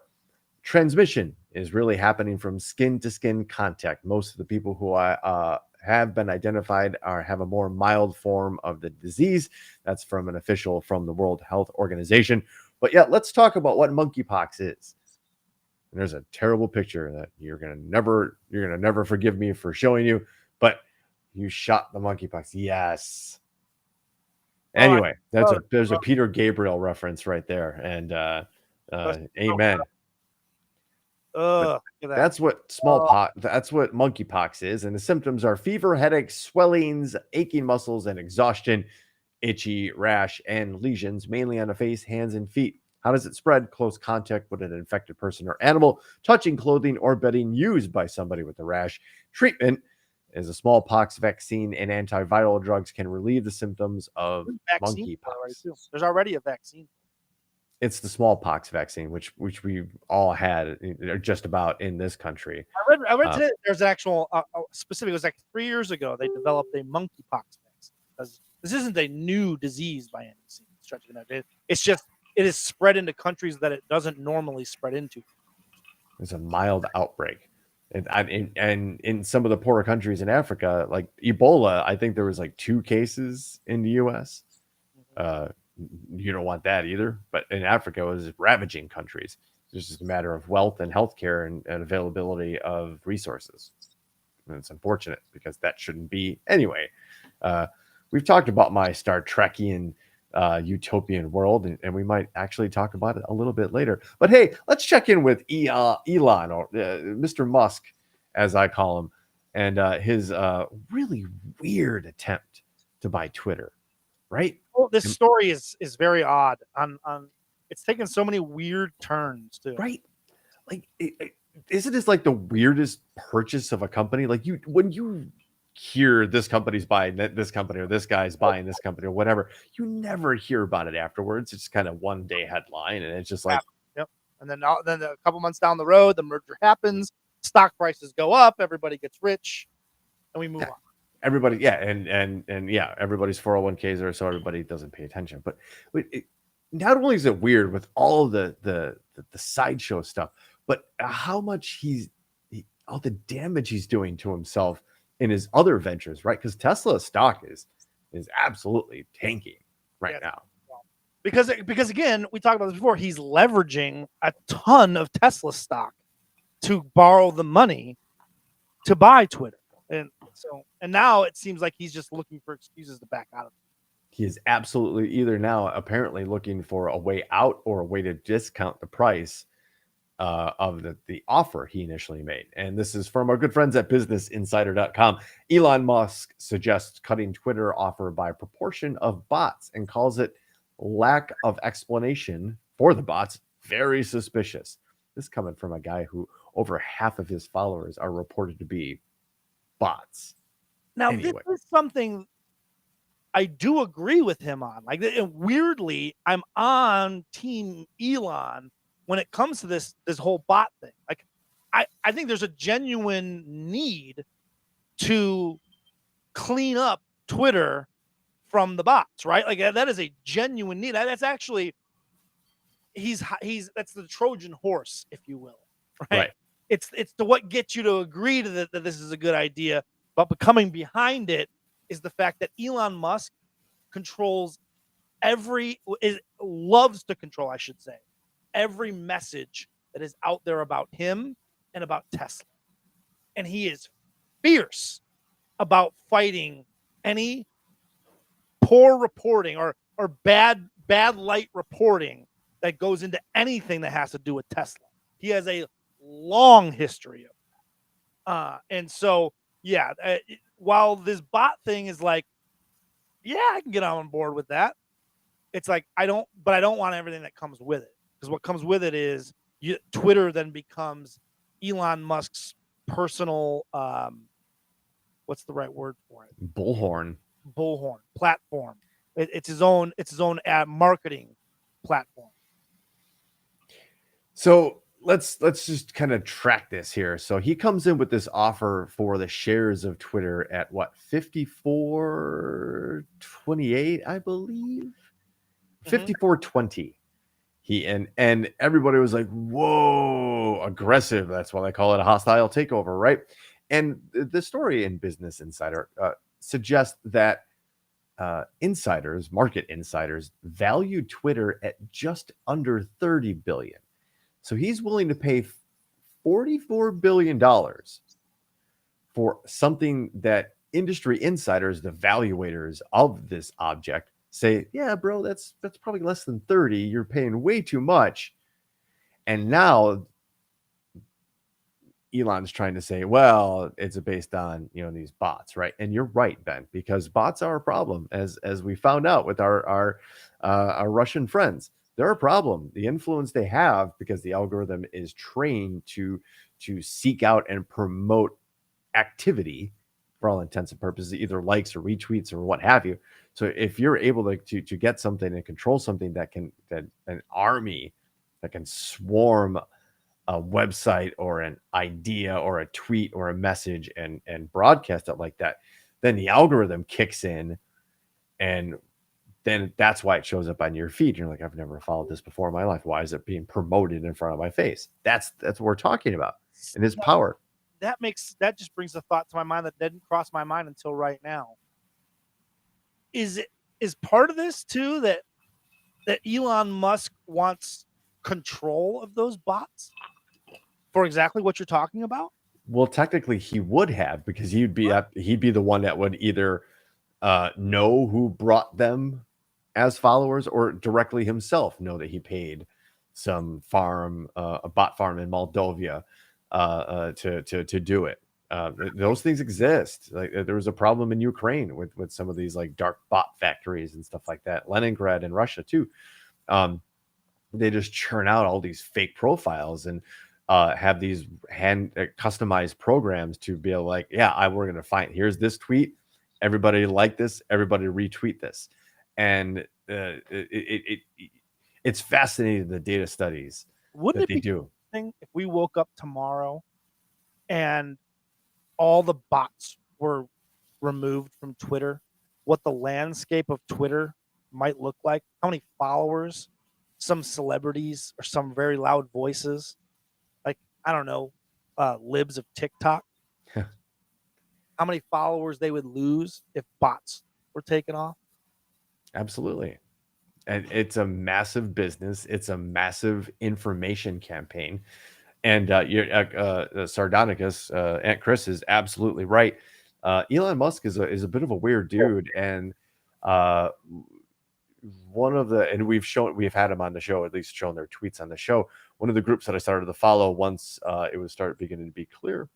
Speaker 2: transmission is really happening from skin to skin contact. Most of the people who have been identified have a more mild form of the disease. That's from an official from the World Health Organization. But yeah, let's talk about what monkeypox is. And there's a terrible picture that you're gonna never forgive me for showing you, but you shot the monkeypox. Yes. Anyway, there's a Peter Gabriel reference right there, and amen. That's what smallpox. That's what monkeypox is, and the symptoms are fever, headaches, swellings, aching muscles, and exhaustion, itchy rash, and lesions, mainly on the face, hands, and feet. How does it spread? Close contact with an infected person or animal, touching clothing or bedding used by somebody with the rash. Treatment is a smallpox vaccine, and antiviral drugs can relieve the symptoms of monkeypox.
Speaker 3: There's already a vaccine.
Speaker 2: It's the smallpox vaccine, which we all had, just about in this country.
Speaker 3: I read today there's an actual specific. It was like 3 years ago they developed a monkeypox vaccine. Because this isn't a new disease by any stretch of the It's just it is spread into countries that it doesn't normally spread into.
Speaker 2: It's a mild outbreak. And in some of the poorer countries in Africa, like Ebola, I think there was like 2 cases in the US. You don't want that either. But in Africa, it was ravaging countries. It's just a matter of wealth and healthcare and availability of resources. And it's unfortunate because that shouldn't be. Anyway, we've talked about my Star Trekian utopian world, and we might actually talk about it a little bit later. But hey, let's check in with Elon, or Mr. Musk, as I call him, and his really weird attempt to buy Twitter. Right?
Speaker 3: Well, this story is very odd. On it's taken so many weird turns too.
Speaker 2: Right? Like, isn't this like the weirdest purchase of a company? Like, when you hear this company's buying this company, or this guy's buying this company, or whatever, you never hear about it afterwards. It's kind of one day headline, and it's just like,
Speaker 3: yep. And then a couple months down the road, the merger happens, stock prices go up, everybody gets rich, and we move on.
Speaker 2: Everybody, and everybody's 401ks are, so everybody doesn't pay attention. But not only is it weird with all the sideshow stuff, but how much all the damage he's doing to himself in his other ventures, right? Because Tesla stock is absolutely tanking right now.
Speaker 3: Because again, we talked about this before. He's leveraging a ton of Tesla stock to borrow the money to buy Twitter, and now it seems like he's just looking for excuses to back out of it.
Speaker 2: He is absolutely either now apparently looking for a way out or a way to discount the price of the offer he initially made. And this is from our good friends at businessinsider.com. Elon Musk suggests cutting Twitter offer by a proportion of bots and calls it lack of explanation for the bots very suspicious. This coming from a guy who over half of his followers are reported to be bots.
Speaker 3: Now, This is something I do agree with him on. Like, and weirdly, I'm on team Elon when it comes to this whole bot thing. Like, I think there's a genuine need to clean up Twitter from the bots, right? Like, that is a genuine need. That's actually that's the Trojan horse, if you will, right? It's to what gets you to agree to that this is a good idea, but coming behind it is the fact that Elon Musk loves to control, I should say, every message that is out there about him and about Tesla. And he is fierce about fighting any poor reporting or bad light reporting that goes into anything that has to do with Tesla. He has a long history of that. And so, while this bot thing is like, I can get on board with that. It's like, I don't want everything that comes with it. because what comes with it is Twitter then becomes Elon Musk's personal what's the right word for it?
Speaker 2: Bullhorn
Speaker 3: Platform. It's his own ad marketing platform.
Speaker 2: So let's just kind of track this here. So he comes in with this offer for the shares of Twitter at what, 54.28, I believe. 54.20. He and everybody was like, whoa, aggressive. That's why they call it a hostile takeover, right? And the story in Business Insider suggests that market insiders, valued Twitter at just under 30 billion. So he's willing to pay $44 billion for something that industry insiders, the valuators of this object, say, yeah, bro, that's probably less than 30. You're paying way too much. And now Elon's trying to say, well, it's based on, these bots, right? And you're right, Ben, because bots are a problem, as we found out with our Russian friends. They're a problem. The influence they have, because the algorithm is trained to seek out and promote activity for all intents and purposes, either likes or retweets or what have you. So if you're able to get something and control something that an army that can swarm a website or an idea or a tweet or a message and broadcast it like that, then the algorithm kicks in, and then that's why it shows up on your feed. You're like, I've never followed this before in my life. Why is it being promoted in front of my face? That's what we're talking about, and his power.
Speaker 3: That just brings a thought to my mind that didn't cross my mind until right now. Is part of this too that Elon Musk wants control of those bots for exactly what you're talking about?
Speaker 2: Well, technically he would have, because he'd be the one that would either know who brought them as followers, or directly himself know that he paid some farm, a bot farm in Moldova, to do it. Those things exist. Like there was a problem in Ukraine with some of these like dark bot factories and stuff like that. Leningrad in Russia too. They just churn out all these fake profiles and have these hand customized programs to be like, yeah, we're going to find, here's this tweet. Everybody like this, everybody retweet this. And it's fascinating, the data studies that they do.
Speaker 3: If we woke up tomorrow and all the bots were removed from Twitter, what the landscape of Twitter might look like, how many followers some celebrities or some very loud voices, like, I don't know, libs of TikTok, how many followers they would lose if bots were taken off.
Speaker 2: Absolutely. And it's a massive business. It's a massive information campaign. And Sardonicus, Aunt Chris is absolutely right. Elon Musk is a bit of a weird dude. And we've had him on the show, at least shown their tweets on the show. One of the groups that I started to follow once it was beginning to be clear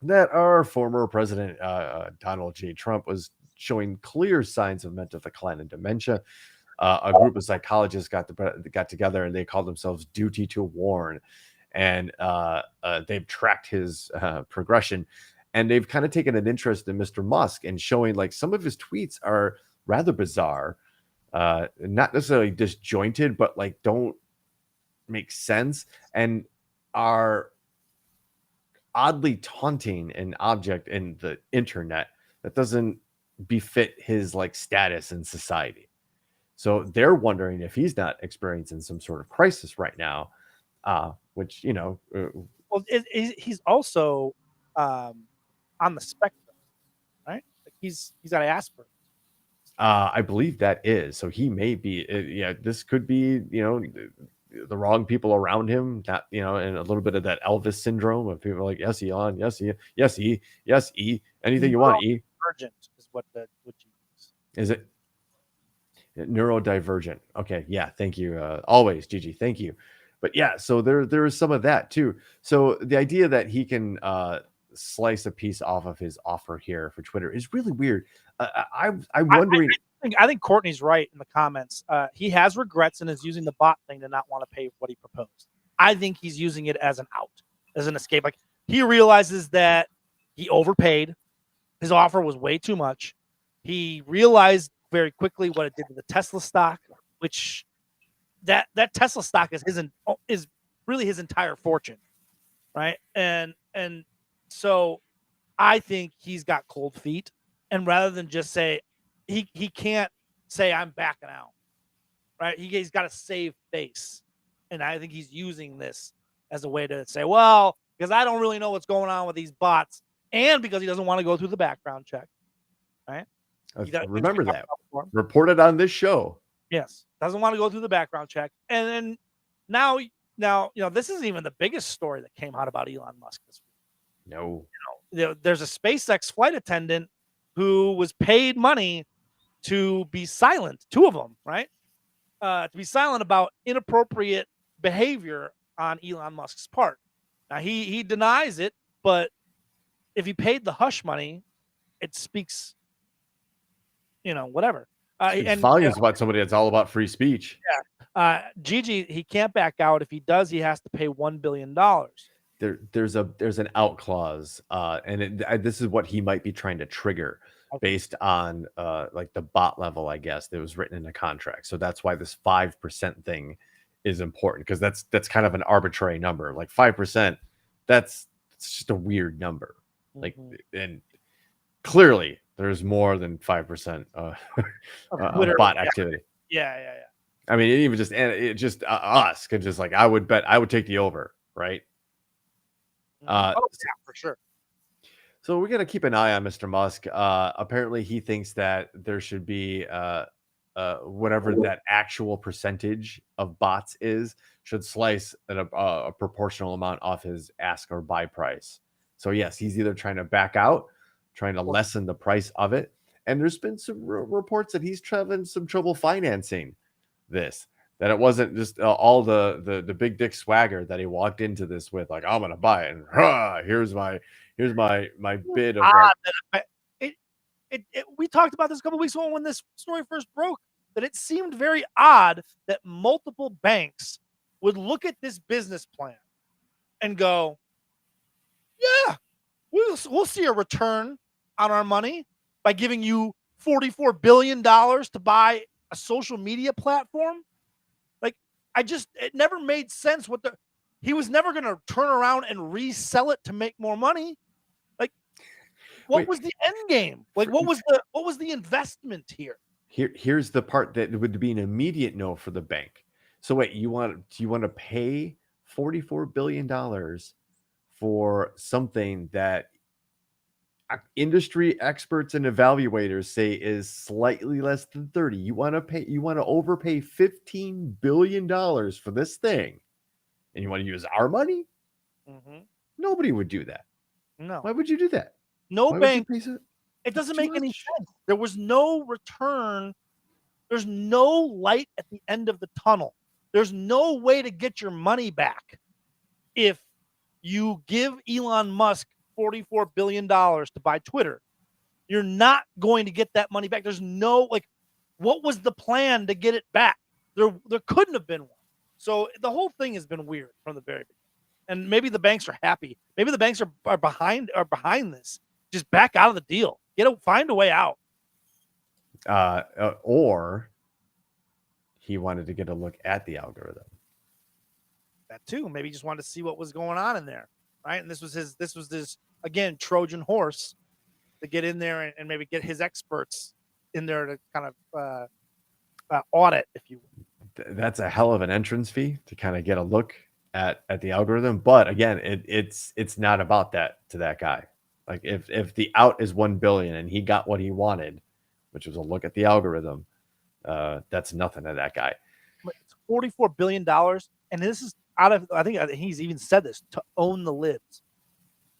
Speaker 2: that our former president, Donald J. Trump, was showing clear signs of mental decline and dementia. A group of psychologists got together, and they called themselves Duty to Warn. And they've tracked his progression, and they've kind of taken an interest in Mr. Musk and showing like some of his tweets are rather bizarre, not necessarily disjointed, but like don't make sense and are oddly taunting an object in the internet that doesn't befit his like status in society. So they're wondering if he's not experiencing some sort of crisis right now, which,
Speaker 3: well, he's also on the spectrum, right? Like he's got Asperger's.
Speaker 2: I believe that is. So he may be, this could be, the wrong people around him, that, and a little bit of that Elvis syndrome of people like, yes, Elon, yes, E, anything you want, E.
Speaker 3: Neurodivergent is what you use.
Speaker 2: Is it? Neurodivergent. Okay. Yeah. Thank you. Always, Gigi. Thank you. But yeah, so there is some of that too. So the idea that he can slice a piece off of his offer here for Twitter is really weird. I'm wondering.
Speaker 3: I think Courtney's right in the comments. He has regrets and is using the bot thing to not want to pay what he proposed. I think he's using it as an out, as an escape. Like he realizes that he overpaid. His offer was way too much. He realized very quickly what it did to the Tesla stock, which that Tesla stock is really his entire fortune, right? And so I think he's got cold feet, and rather than just say he can't say I'm backing out, right? He's got to save face, and I think he's using this as a way to say, well, because I don't really know what's going on with these bots, and because he doesn't want to go through the background check, right?
Speaker 2: Remember that. Reported on this show.
Speaker 3: Yes, doesn't want to go through the background check, and then now this isn't even the biggest story that came out about Elon Musk this week.
Speaker 2: No,
Speaker 3: there's a SpaceX flight attendant who was paid money to be silent. 2 of them, right? To be silent about inappropriate behavior on Elon Musk's part. Now he denies it, but if he paid the hush money, it speaks, whatever.
Speaker 2: And volumes about somebody that's all about free speech.
Speaker 3: Yeah. Gigi, he can't back out. If he does, he has to pay $1 billion.
Speaker 2: There's an out clause, and this is what he might be trying to trigger based on like the bot level, I guess, that was written in the contract. So that's why this 5% thing is important, because that's kind of an arbitrary number. Like 5%, it's just a weird number. Like, and clearly there's more than 5% bot activity.
Speaker 3: Yeah.
Speaker 2: I mean, it just us could just like, I would take the over, right?
Speaker 3: Yeah, for sure.
Speaker 2: So we're gonna keep an eye on Mr. Musk. Apparently, he thinks that there should be whatever that actual percentage of bots is should slice a proportional amount off his ask or buy price. So yes, he's either trying to back out, trying to lessen the price of it, and there's been some reports that he's having some trouble financing this. That it wasn't just all the big dick swagger that he walked into this with, like, I'm gonna buy it, and here's my bid of
Speaker 3: we talked about this a couple weeks ago when this story first broke, that it seemed very odd that multiple banks would look at this business plan and go, yeah, we'll see a return on our money by giving you $44 billion to buy a social media platform. It never made sense he was never going to turn around and resell it to make more money. Like, what was the end game? Like, what was the investment here?
Speaker 2: Here's the part that would be an immediate no for the bank. So wait, do you want to pay $44 billion for something that industry experts and evaluators say is slightly less than 30? You want to overpay $15 billion for this thing, and you want to use our money?
Speaker 3: Mm-hmm.
Speaker 2: Nobody would do that.
Speaker 3: No.
Speaker 2: Why would you do that?
Speaker 3: No bank. It doesn't make any sense. There was no return. There's no light at the end of the tunnel. There's no way to get your money back if you give Elon Musk $44 billion to buy Twitter. You're not going to get that money back. There's no, what was the plan to get it back? There couldn't have been one. So the whole thing has been weird from the very beginning. And maybe the banks are happy. Maybe the banks are behind this. Just back out of the deal. Find a way out.
Speaker 2: Or he wanted to get a look at the algorithm.
Speaker 3: That too. Maybe he just wanted to see what was going on in there. Right. And this was his again, Trojan horse to get in there and maybe get his experts in there to kind of audit, if you will.
Speaker 2: That's a hell of an entrance fee to kind of get a look at the algorithm. But again, it's not about that to that guy. Like if the out is 1 billion and he got what he wanted, which was a look at the algorithm, that's nothing to that guy.
Speaker 3: It's $44 billion. And this is I think he's even said this, to own the libs.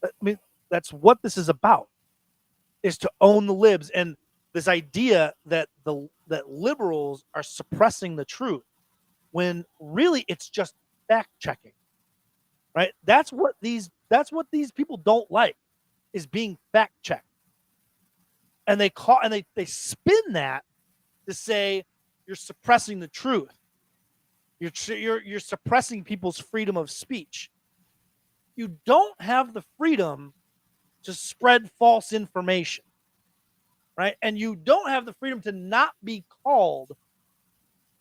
Speaker 3: I mean, that's what this is about, is to own the libs. And this idea that that liberals are suppressing the truth, when really it's just fact checking, right? That's what these people don't like, is being fact checked. And they spin that to say you're suppressing the truth. You're suppressing people's freedom of speech. You don't have the freedom to spread false information, right? And you don't have the freedom to not be called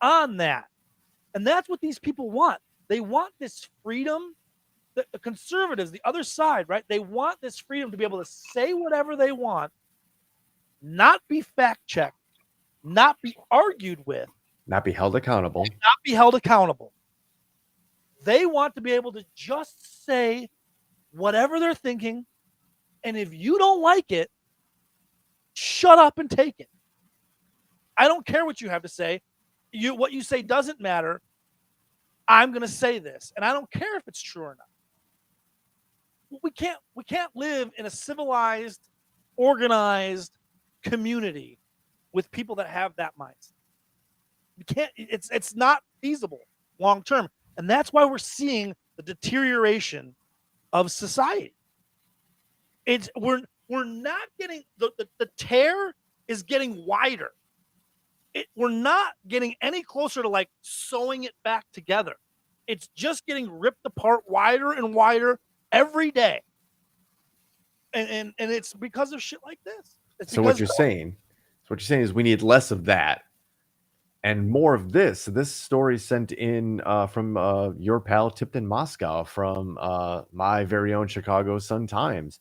Speaker 3: on that. And that's what these people want. They want this freedom. The conservatives, the other side, right? They want this freedom to be able to say whatever they want, not be fact-checked, not be argued with,
Speaker 2: Not be held accountable.
Speaker 3: not be held accountable. They want to be able to just say whatever they're thinking, and if you don't like it, shut up and take it. I don't care what you have to say. What you say doesn't matter. I'm going to say this, and I don't care if it's true or not. We can't live in a civilized, organized community with people that have that mindset. We can't. It's not feasible long term, and that's why we're seeing the deterioration of society. We're not getting the tear is getting wider. We're not getting any closer to like sewing it back together. It's just getting ripped apart wider and wider every day. And it's because of shit like this.
Speaker 2: So what you're saying is we need less of that and more of this. This story sent in from your pal Tipton Moscow from my very own Chicago Sun-Times.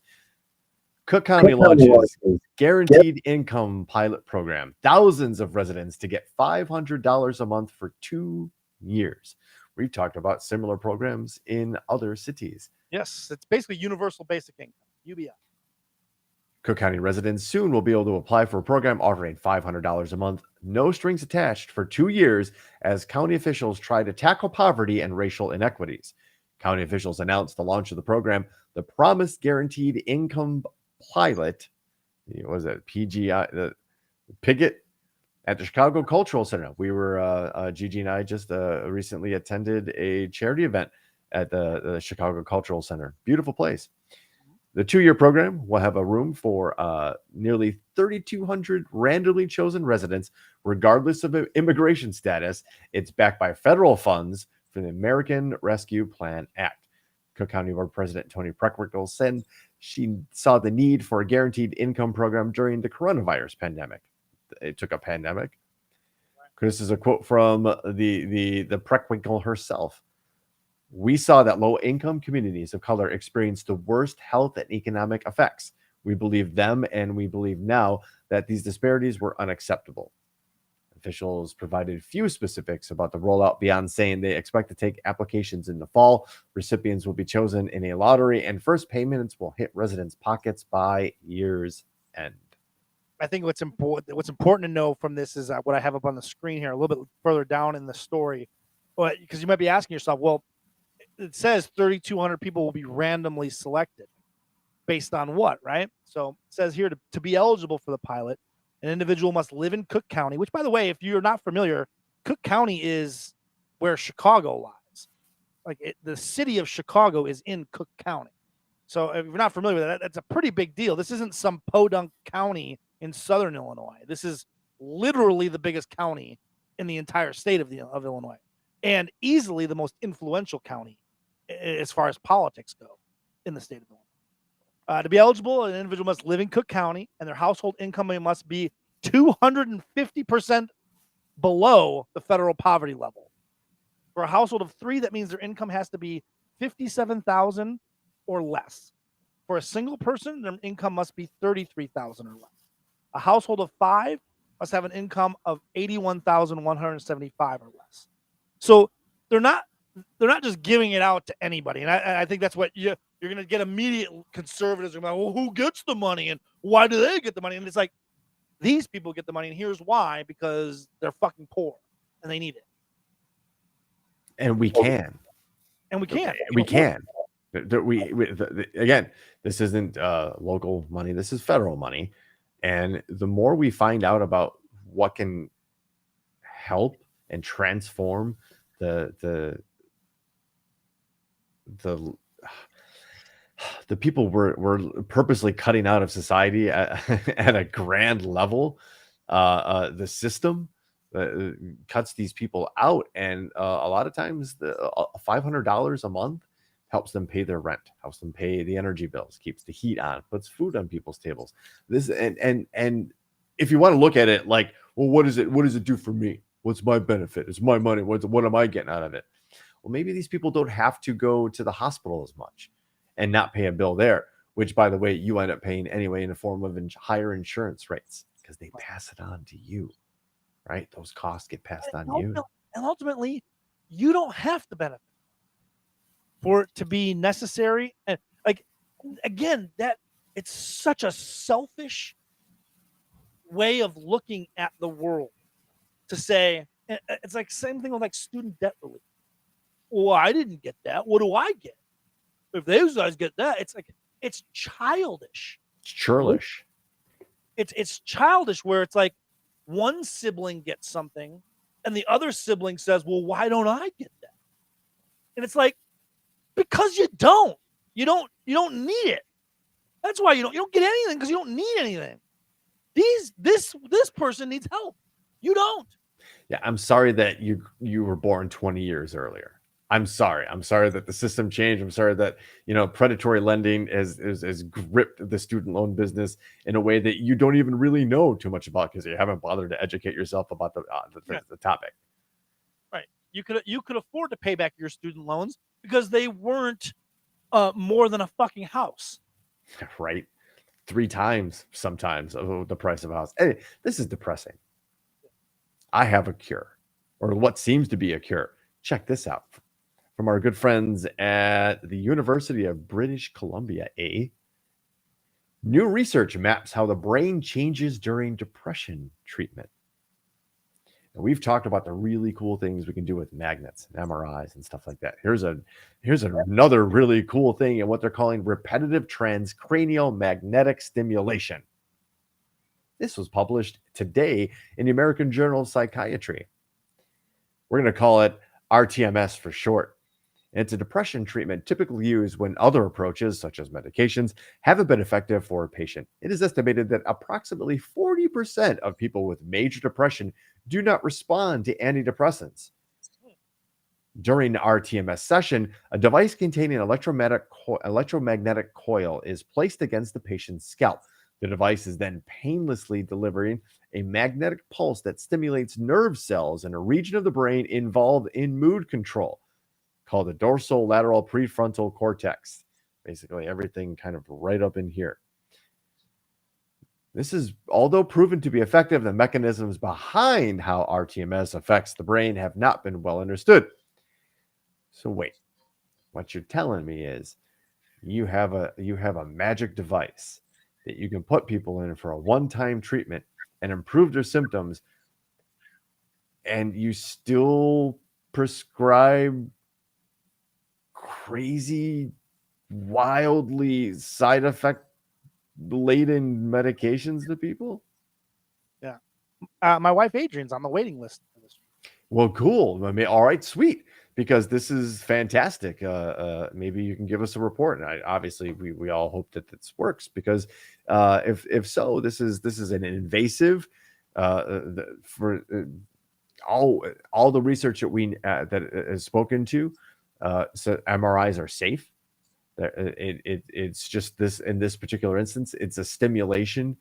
Speaker 2: Cook County launches guaranteed income pilot program. Thousands of residents to get $500 a month for 2 years. We've talked about similar programs in other cities.
Speaker 3: Yes, it's basically universal basic income, UBI.
Speaker 2: Cook County residents soon will be able to apply for a program offering $500 a month, no strings attached, for 2 years as county officials try to tackle poverty and racial inequities. County officials announced the launch of the program, the Promised Guaranteed Income Pilot, what was it, PGI, the Piggott, at the Chicago Cultural Center. We were, Gigi and I just recently attended a charity event at the Chicago Cultural Center. Beautiful place. The 2-year program will have a room for nearly 3,200 randomly chosen residents, regardless of immigration status. It's backed by federal funds from the American Rescue Plan Act. Cook County Board President Tony Preckwinkle said she saw the need for a guaranteed income program during the coronavirus pandemic. It took a pandemic. This is a quote from the Preckwinkle herself. We saw that low-income communities of color experienced the worst health and economic effects. We believe them, and we believe now that these disparities were unacceptable. Officials provided few specifics about the rollout beyond saying they expect to take applications in the fall. Recipients will be chosen in a lottery, and first payments will hit residents' pockets by year's end.
Speaker 3: I think what's important to know from this is what I have up on the screen here, a little bit further down in the story, because you might be asking yourself, well, it says 3,200 people will be randomly selected based on what, right? So it says here to be eligible for the pilot, an individual must live in Cook County, which, by the way, if you're not familiar, Cook County is where Chicago lies. The city of Chicago is in Cook County. So if you're not familiar with that, that's a pretty big deal. This isn't some podunk county in southern Illinois. This is literally the biggest county in the entire state of Illinois, and easily the most influential county as far as politics go in the state of Illinois. To be eligible, an individual must live in Cook County, and their household income must be 250% below the federal poverty level. For a household of 3, that means their income has to be $57,000 or less. For a single person, their income must be $33,000 or less. A household of 5 must have an income of $81,175 or less. So they're not just giving it out to anybody. And I think that's what you're going to get immediate conservatives. Like, well, who gets the money and why do they get the money? And it's like, these people get the money, and here's why: because they're fucking poor and they need it.
Speaker 2: And we can. Again, this isn't local money. This is federal money. And the more we find out about what can help and transform the people we're purposely cutting out of society at a grand level, the system, cuts these people out, and a lot of times the $500 a month helps them pay their rent, helps them pay the energy bills, keeps the heat on, puts food on people's tables. This and if you want to look at it like, well, what does it do for me? What's my benefit? It's my money. What am I getting out of it? Well, maybe these people don't have to go to the hospital as much and not pay a bill there, which, by the way, you end up paying anyway in the form of higher insurance rates because they pass it on to you, right? Those costs get passed on to you.
Speaker 3: And ultimately, you don't have to benefit for it to be necessary. And like, again, that it's such a selfish way of looking at the world to say, it's like same thing with like student debt relief. Well, I didn't get that. What do I get? If those guys get that, it's like, it's childish.
Speaker 2: It's churlish.
Speaker 3: It's childish where it's like one sibling gets something and the other sibling says, well, why don't I get that? And it's like, because you don't need it. That's why you don't get anything, because you don't need anything. This person needs help. You don't.
Speaker 2: Yeah, I'm sorry that you were born 20 years earlier. I'm sorry that the system changed. I'm sorry that predatory lending has gripped the student loan business in a way that you don't even really know too much about because you haven't bothered to educate yourself about the topic.
Speaker 3: Right. You could afford to pay back your student loans because they weren't more than a fucking house.
Speaker 2: Right. 3 times sometimes of the price of a house. Hey, this is depressing. I have a cure, or what seems to be a cure. Check this out. From our good friends at the University of British Columbia, new research maps how the brain changes during depression treatment. And we've talked about the really cool things we can do with magnets and MRIs and stuff like that. Here's another really cool thing in what they're calling repetitive transcranial magnetic stimulation. This was published today in the American Journal of Psychiatry. We're going to call it RTMS for short. It's a depression treatment typically used when other approaches, such as medications, haven't been effective for a patient. It is estimated that approximately 40% of people with major depression do not respond to antidepressants. During an RTMS session, a device containing electromagnetic coil is placed against the patient's scalp. The device is then painlessly delivering a magnetic pulse that stimulates nerve cells in a region of the brain involved in mood control, called the dorsolateral prefrontal cortex. Basically, everything kind of right up in here. This is, although proven to be effective, the mechanisms behind how RTMS affects the brain have not been well understood. So wait, what you're telling me is you have a magic device that you can put people in for a one-time treatment and improve their symptoms, and you still prescribe crazy, wildly side effect laden medications to people?
Speaker 3: Yeah. My wife Adrian's on the waiting list for this.
Speaker 2: Well, cool. I mean, all right, sweet. Because this is fantastic. Maybe you can give us a report. And obviously, we all hope that this works, because if so, this is an invasive for all the research that we that is spoken to. So MRIs are safe. It's just this, in this particular instance, it's a stimulation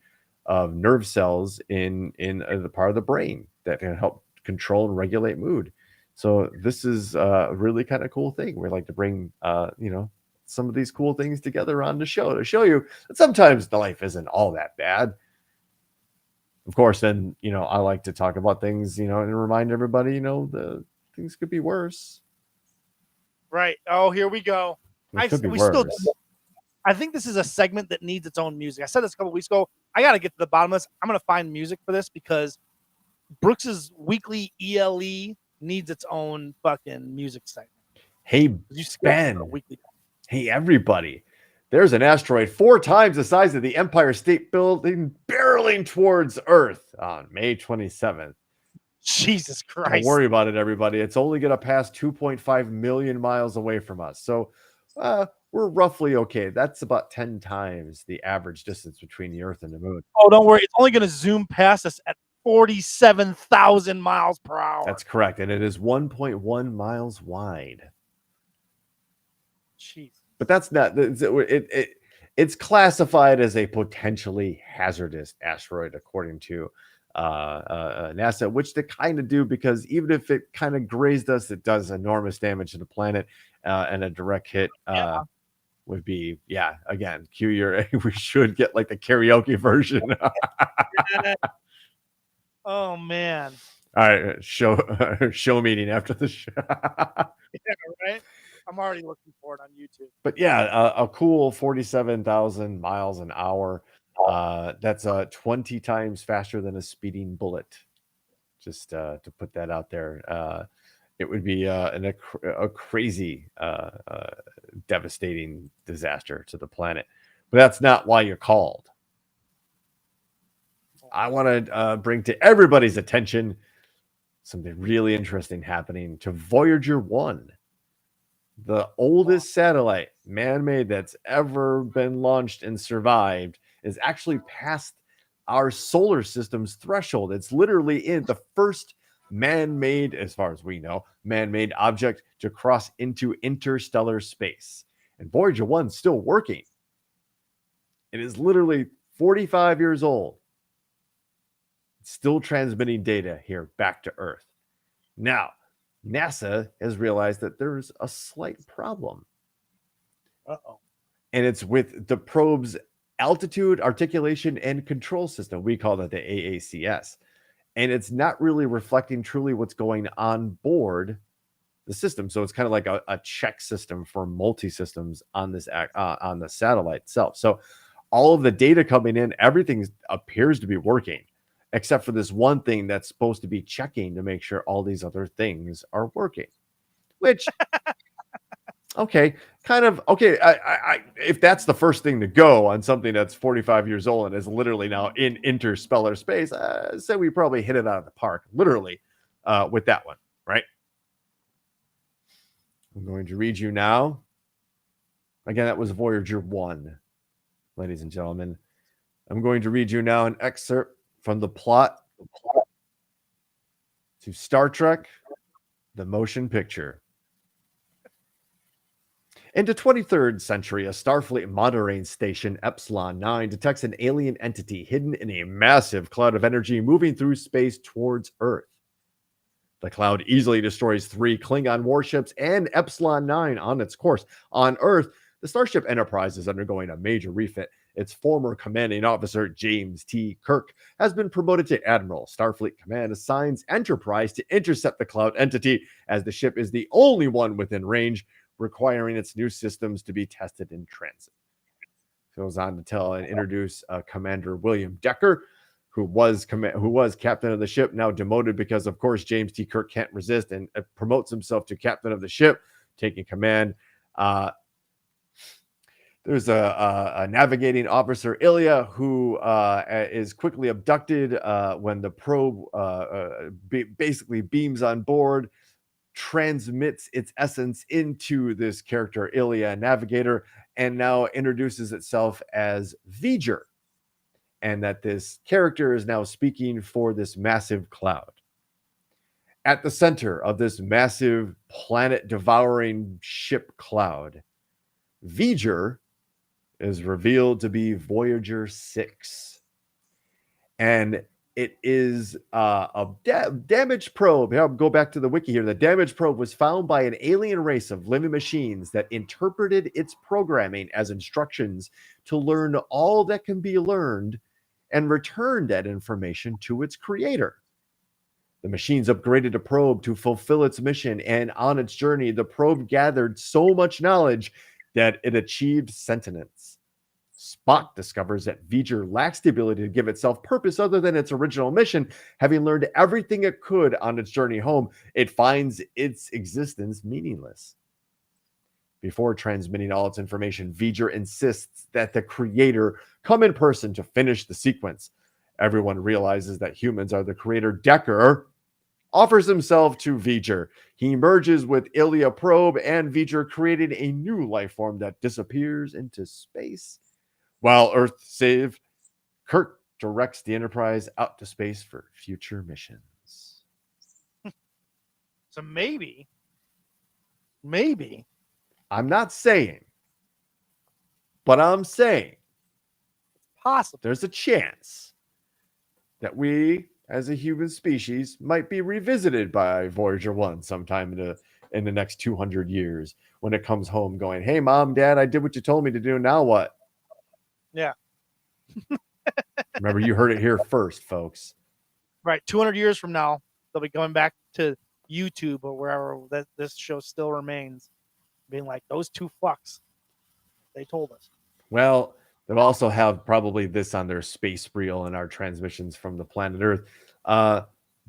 Speaker 2: of nerve cells in the part of the brain that can help control and regulate mood. So this is a really kind of cool thing. We like to bring some of these cool things together on the show to show you that sometimes the life isn't all that bad. Of course, then I like to talk about things and remind everybody the things could be worse.
Speaker 3: Right. Oh, here we go. I think this is a segment that needs its own music. I said this a couple weeks ago. I got to get to the bottom of this. I'm going to find music for this, because Broox's weekly ELE needs its own fucking music segment.
Speaker 2: Hey, Ben. Hey, everybody. There's an asteroid 4 times the size of the Empire State Building barreling towards Earth on May 27th.
Speaker 3: Jesus Christ.
Speaker 2: Don't worry about it, everybody. It's only going to pass 2.5 million miles away from us. So we're roughly okay. That's about 10 times the average distance between the Earth and the Moon.
Speaker 3: Oh, don't worry. It's only going to zoom past us at 47,000 miles per hour.
Speaker 2: That's correct. And it is 1.1 miles wide.
Speaker 3: Jeez.
Speaker 2: But that's not it's classified as a potentially hazardous asteroid according to NASA, which they kind of do, because even if it kind of grazed us, it does enormous damage to the planet, and a direct hit would be, again, cue your we should get like the karaoke version.
Speaker 3: Oh man.
Speaker 2: All right, show meeting after the show.
Speaker 3: Yeah, right. I'm already looking for it on YouTube.
Speaker 2: But yeah, a cool 47,000 miles an hour. That's 20 times faster than a speeding bullet. Just to put that out there, it would be a crazy, devastating disaster to the planet. But that's not why you're called. I want to bring to everybody's attention something really interesting happening to Voyager 1. The oldest satellite, man-made, that's ever been launched and survived, is actually past our solar system's threshold. It's literally in the first man-made, as far as we know, man-made object to cross into interstellar space. And Voyager 1's still working. It is literally 45 years old. It's still transmitting data here back to Earth. Now, NASA has realized that there's a slight problem.
Speaker 3: Uh-oh.
Speaker 2: And it's with the probe's altitude, articulation, and control system. We call that the AACS. And it's not really reflecting truly what's going on board the system. So it's kind of like a check system for multi-systems on this on the satellite itself. So all of the data coming in, everything appears to be working, except for this one thing that's supposed to be checking to make sure all these other things are working. Which, okay, kind of, okay, I if that's the first thing to go on something that's 45 years old and is literally now in interstellar space, say we probably hit it out of the park, literally, with that one, right? I'm going to read you now. Again, that was Voyager 1, ladies and gentlemen. I'm going to read you now an excerpt from the plot to Star Trek, the motion picture. In the 23rd century, a Starfleet monitoring station, Epsilon 9, detects an alien entity hidden in a massive cloud of energy moving through space towards Earth. The cloud easily destroys 3 Klingon warships and Epsilon 9 on its course. On Earth, the Starship Enterprise is undergoing a major refit. Its former commanding officer, James T. Kirk, has been promoted to Admiral. Starfleet Command assigns Enterprise to intercept the cloud entity, as the ship is the only one within range, requiring its new systems to be tested in transit. It goes on to tell and introduce Commander William Decker, who was captain of the ship, now demoted because, of course, James T. Kirk can't resist, and promotes himself to captain of the ship, taking command. There's a navigating officer, Ilya, who is quickly abducted when the probe basically beams on board, transmits its essence into this character, Ilya, navigator, and now introduces itself as V'ger, and that this character is now speaking for this massive cloud. At the center of this massive planet-devouring ship cloud, V'ger is revealed to be Voyager 6. And it is a damaged probe. Here, I'll go back to the wiki here. The damaged probe was found by an alien race of living machines that interpreted its programming as instructions to learn all that can be learned and return that information to its creator. The machines upgraded the probe to fulfill its mission, and on its journey, the probe gathered so much knowledge that it achieved sentience. Spock discovers that V'ger lacks the ability to give itself purpose other than its original mission. Having learned everything it could on its journey home, it finds its existence meaningless. Before transmitting all its information, V'ger insists that the creator come in person to finish the sequence. Everyone realizes that humans are the creator. Decker offers himself to V'ger. He merges with Ilya probe and V'ger, creating a new life form that disappears into space. While Earth saved, Kirk directs the Enterprise out to space for future missions.
Speaker 3: So maybe
Speaker 2: I'm not saying, but I'm saying
Speaker 3: possible.
Speaker 2: there's a chance that we, as a human species, might be revisited by Voyager 1 sometime in the next 200 years when it comes home going, hey, Mom, Dad, I did what you told me to do. Now what?
Speaker 3: Yeah.
Speaker 2: Remember, you heard it here first, folks.
Speaker 3: Right. 200 years from now, they'll be going back to YouTube or wherever that this show still remains, being like, those two fucks, they told us.
Speaker 2: Well, they'll also have probably this on their space reel and our transmissions from the planet Earth. Do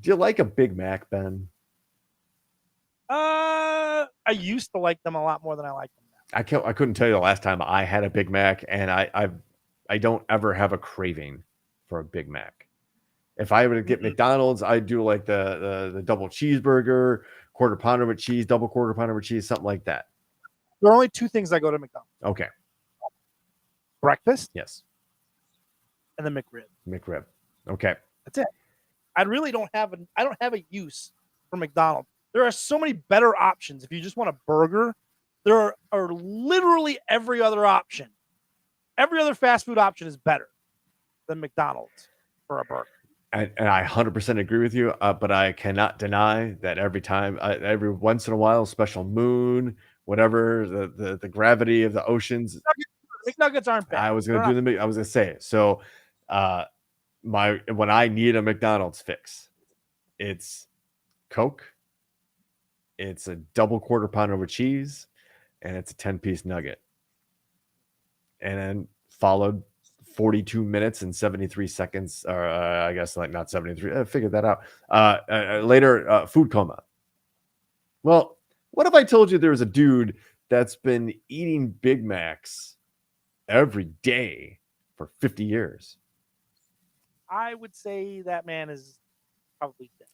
Speaker 2: you like a Big Mac, Ben?
Speaker 3: I used to like them a lot more than I like them now.
Speaker 2: I couldn't tell you the last time I had a Big Mac, and I don't ever have a craving for a Big Mac. If I were to get McDonald's, I'd do like the double cheeseburger, quarter pounder with cheese, double quarter pounder with cheese, something like that.
Speaker 3: There are only two things I go to McDonald's:
Speaker 2: Okay.
Speaker 3: breakfast,
Speaker 2: Yes.
Speaker 3: and the McRib.
Speaker 2: McRib. Okay.
Speaker 3: That's it. I really don't have a use for McDonald's. There are so many better options. If you just want a burger, there are literally every other option. Every other fast food option is better than McDonald's for a burger.
Speaker 2: And I 100% agree with you, but I cannot deny that every once in a while, special moon, whatever, the gravity of the oceans.
Speaker 3: McNuggets aren't bad.
Speaker 2: I was going to say it. So, when I need a McDonald's fix, it's Coke, it's a double quarter pounder with cheese, and it's a 10-piece nugget. And then followed 42 minutes and 73 seconds, or I guess like not 73. I figured that out. Later, food coma. Well, what if I told you there was a dude that's been eating Big Macs every day for 50 years?
Speaker 3: I would say that man is probably dead.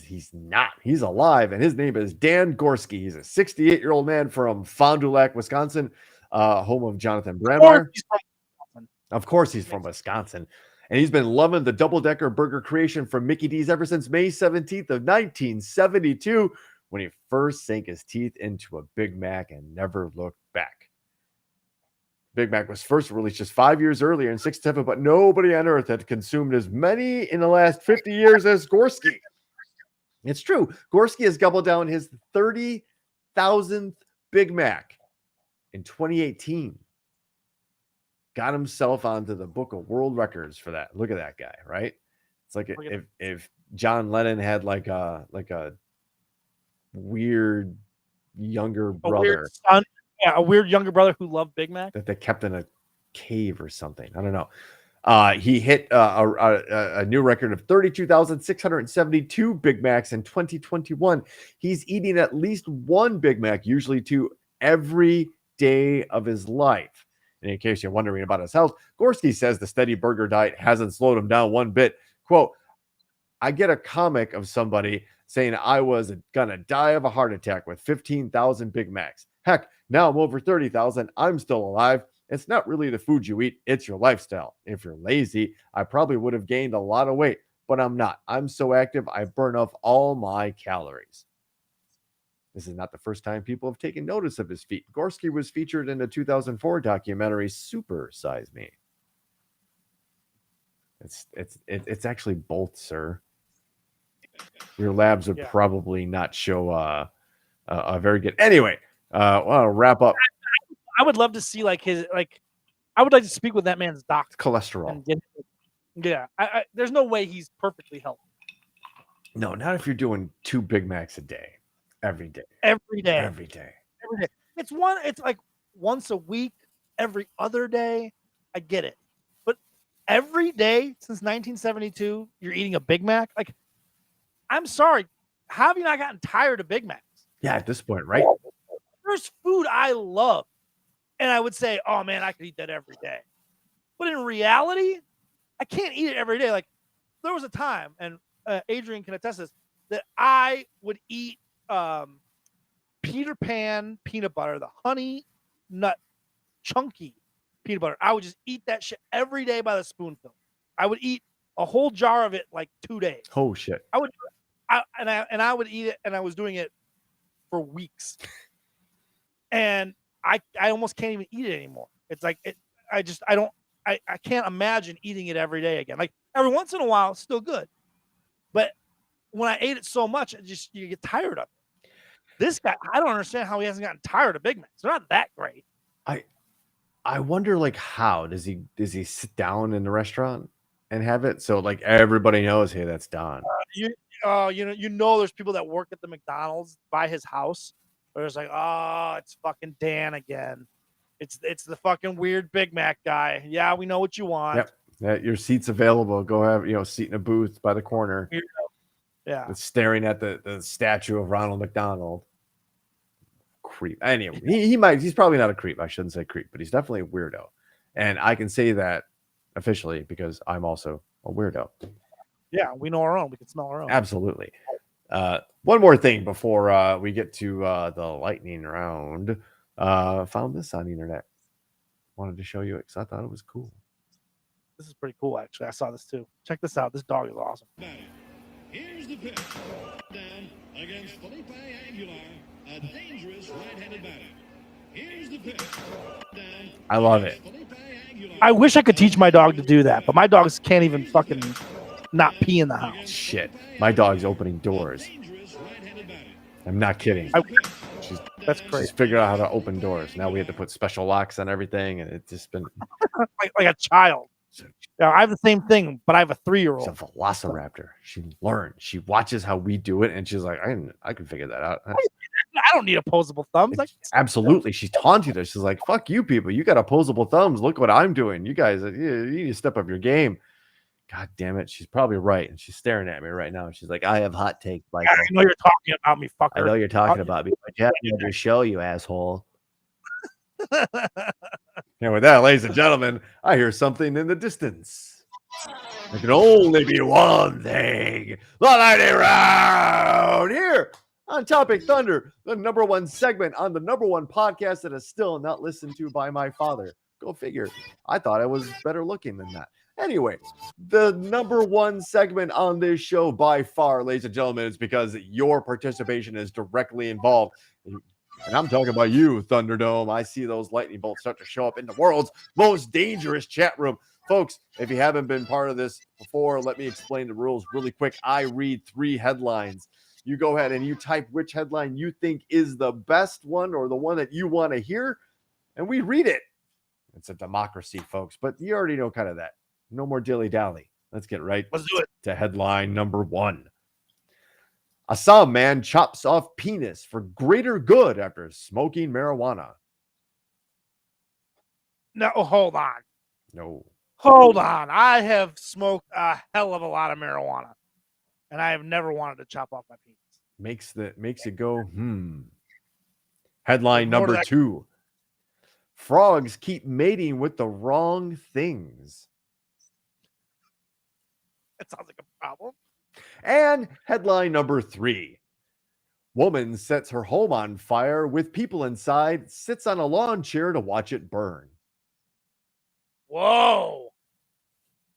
Speaker 2: He's not. He's alive, and his name is Dan Gorski. He's a 68-year-old man from Fond du Lac, Wisconsin, home of Jonathan Brandmeier. Of course, he's from Wisconsin. And he's been loving the double-decker burger creation from Mickey D's ever since May 17th of 1972, when he first sank his teeth into a Big Mac and never looked back. Big Mac was first released just 5 years earlier in 67, but nobody on Earth had consumed as many in the last 50 years as Gorski. It's true. Gorski has gobbled down his 30,000th Big Mac in 2018. Got himself onto the Book of World Records for that. Look at that guy, right? It's like if John Lennon had like a weird younger brother,
Speaker 3: weird son, a weird younger brother who loved Big Mac
Speaker 2: that they kept in a cave or something. I don't know. He hit a new record of 32,672 Big Macs in 2021. He's eating at least one Big Mac, usually two, every day of his life. And in case you're wondering about his health, Gorski says the steady burger diet hasn't slowed him down one bit. Quote, I get a comic of somebody saying I was going to die of a heart attack with 15,000 Big Macs. Heck, now I'm over 30,000. I'm still alive. It's not really the food you eat. It's your lifestyle. If you're lazy, I probably would have gained a lot of weight, but I'm not. I'm so active, I burn off all my calories. This is not the first time people have taken notice of his feat. Gorski was featured in the 2004 documentary Super Size Me. It's actually both, sir. Your labs would probably not show a very good. Anyway, I'll wrap up.
Speaker 3: I would love to see I would like to speak with that man's doctor.
Speaker 2: Cholesterol.
Speaker 3: There's no way he's perfectly healthy.
Speaker 2: No, not if you're doing 2 Big Macs a day. Every day.
Speaker 3: It's like once a week, every other day. I get it. But every day since 1972, you're eating a Big Mac? Like, I'm sorry. Have you not gotten tired of Big Macs?
Speaker 2: Yeah, at this point, right?
Speaker 3: There's food I love. And I would say, oh man, I could eat that every day. But in reality, I can't eat it every day. Like, there was a time, and Adrian can attest this, that I would eat Peter Pan peanut butter, the honey nut chunky peanut butter. I would just eat that shit every day by the spoonful. I would eat a whole jar of it like 2 days.
Speaker 2: Oh shit.
Speaker 3: I would eat it, and I was doing it for weeks. And I almost can't even eat it anymore. It's like I can't imagine eating it every day again. Like every once in a while, it's still good. But when I ate it so much, you get tired of it. This guy, I don't understand how he hasn't gotten tired of Big Macs. They're not that great.
Speaker 2: I wonder like how does he sit down in the restaurant and have it so like everybody knows, hey, that's Don.
Speaker 3: You know, there's people that work at the McDonald's by his house. Where it's like, oh, it's fucking Dan again. It's the fucking weird Big Mac guy. Yeah, we know what you want.
Speaker 2: Yep. Yeah, your seat's available. Go have seat in a booth by the corner.
Speaker 3: Yeah.
Speaker 2: It's staring at the statue of Ronald McDonald. Creep. Anyway, he's probably not a creep. I shouldn't say creep, but he's definitely a weirdo. And I can say that officially because I'm also a weirdo.
Speaker 3: Yeah, we know our own. We can smell our own.
Speaker 2: Absolutely. One more thing before we get to the lightning round. Found this on the internet. Wanted to show you it because I thought it was cool.
Speaker 3: This is pretty cool, actually. I saw this too. Check this out. This dog is awesome.
Speaker 4: Here's the pitch. Down against Felipe Aguilar, a dangerous right-handed batter. Here's the pitch. Down.
Speaker 2: I love it.
Speaker 3: I wish I could teach my dog to do that, but my dogs can't even fucking not pee in the house.
Speaker 2: Shit. My dog's opening doors. I'm not kidding.
Speaker 3: That's crazy.
Speaker 2: She's figured out how to open doors. Now we have to put special locks on everything, and it's just been
Speaker 3: like a child. Yeah, I have the same thing, but I have a 3-year-old.
Speaker 2: She's a velociraptor. She learned. She watches how we do it, and she's like, I can figure that out.
Speaker 3: I don't need opposable thumbs.
Speaker 2: Absolutely. She's taunting us. She's like, fuck you people. You got opposable thumbs. Look what I'm doing. You guys, you need to step up your game. God damn it. She's probably right. And she's staring at me right now. She's like, I have hot take. Like,
Speaker 3: I know you're talking about me, fucker.
Speaker 2: I know you're talking about me. But you have to your show, you asshole. And with that, ladies and gentlemen, I hear something in the distance. There can only be one thing. The lightning round here on Topic Thunder, the #1 segment on the #1 podcast that is still not listened to by my father. Go figure. I thought I was better looking than that. Anyway, the #1 segment on this show by far, ladies and gentlemen, is because your participation is directly involved. And I'm talking about you, Thunderdome. I see those lightning bolts start to show up in the world's most dangerous chat room. Folks, if you haven't been part of this before, let me explain the rules really quick. I read 3 headlines. You go ahead and you type which headline you think is the best one or the one that you want to hear, and we read it. It's a democracy, folks, but you already know kind of that. No more dilly-dally. Let's get right
Speaker 3: Let's do it.
Speaker 2: to headline #1. Assam man chops off penis for greater good after smoking marijuana.
Speaker 3: No, hold on.
Speaker 2: No.
Speaker 3: Hold on. I have smoked a hell of a lot of marijuana, and I have never wanted to chop off my penis.
Speaker 2: Makes you go, Headline
Speaker 3: More to
Speaker 2: #2. Frogs keep mating with the wrong things.
Speaker 3: That sounds like a problem.
Speaker 2: And headline #3. Woman sets her home on fire with people inside, sits on a lawn chair to watch it burn.
Speaker 3: Whoa.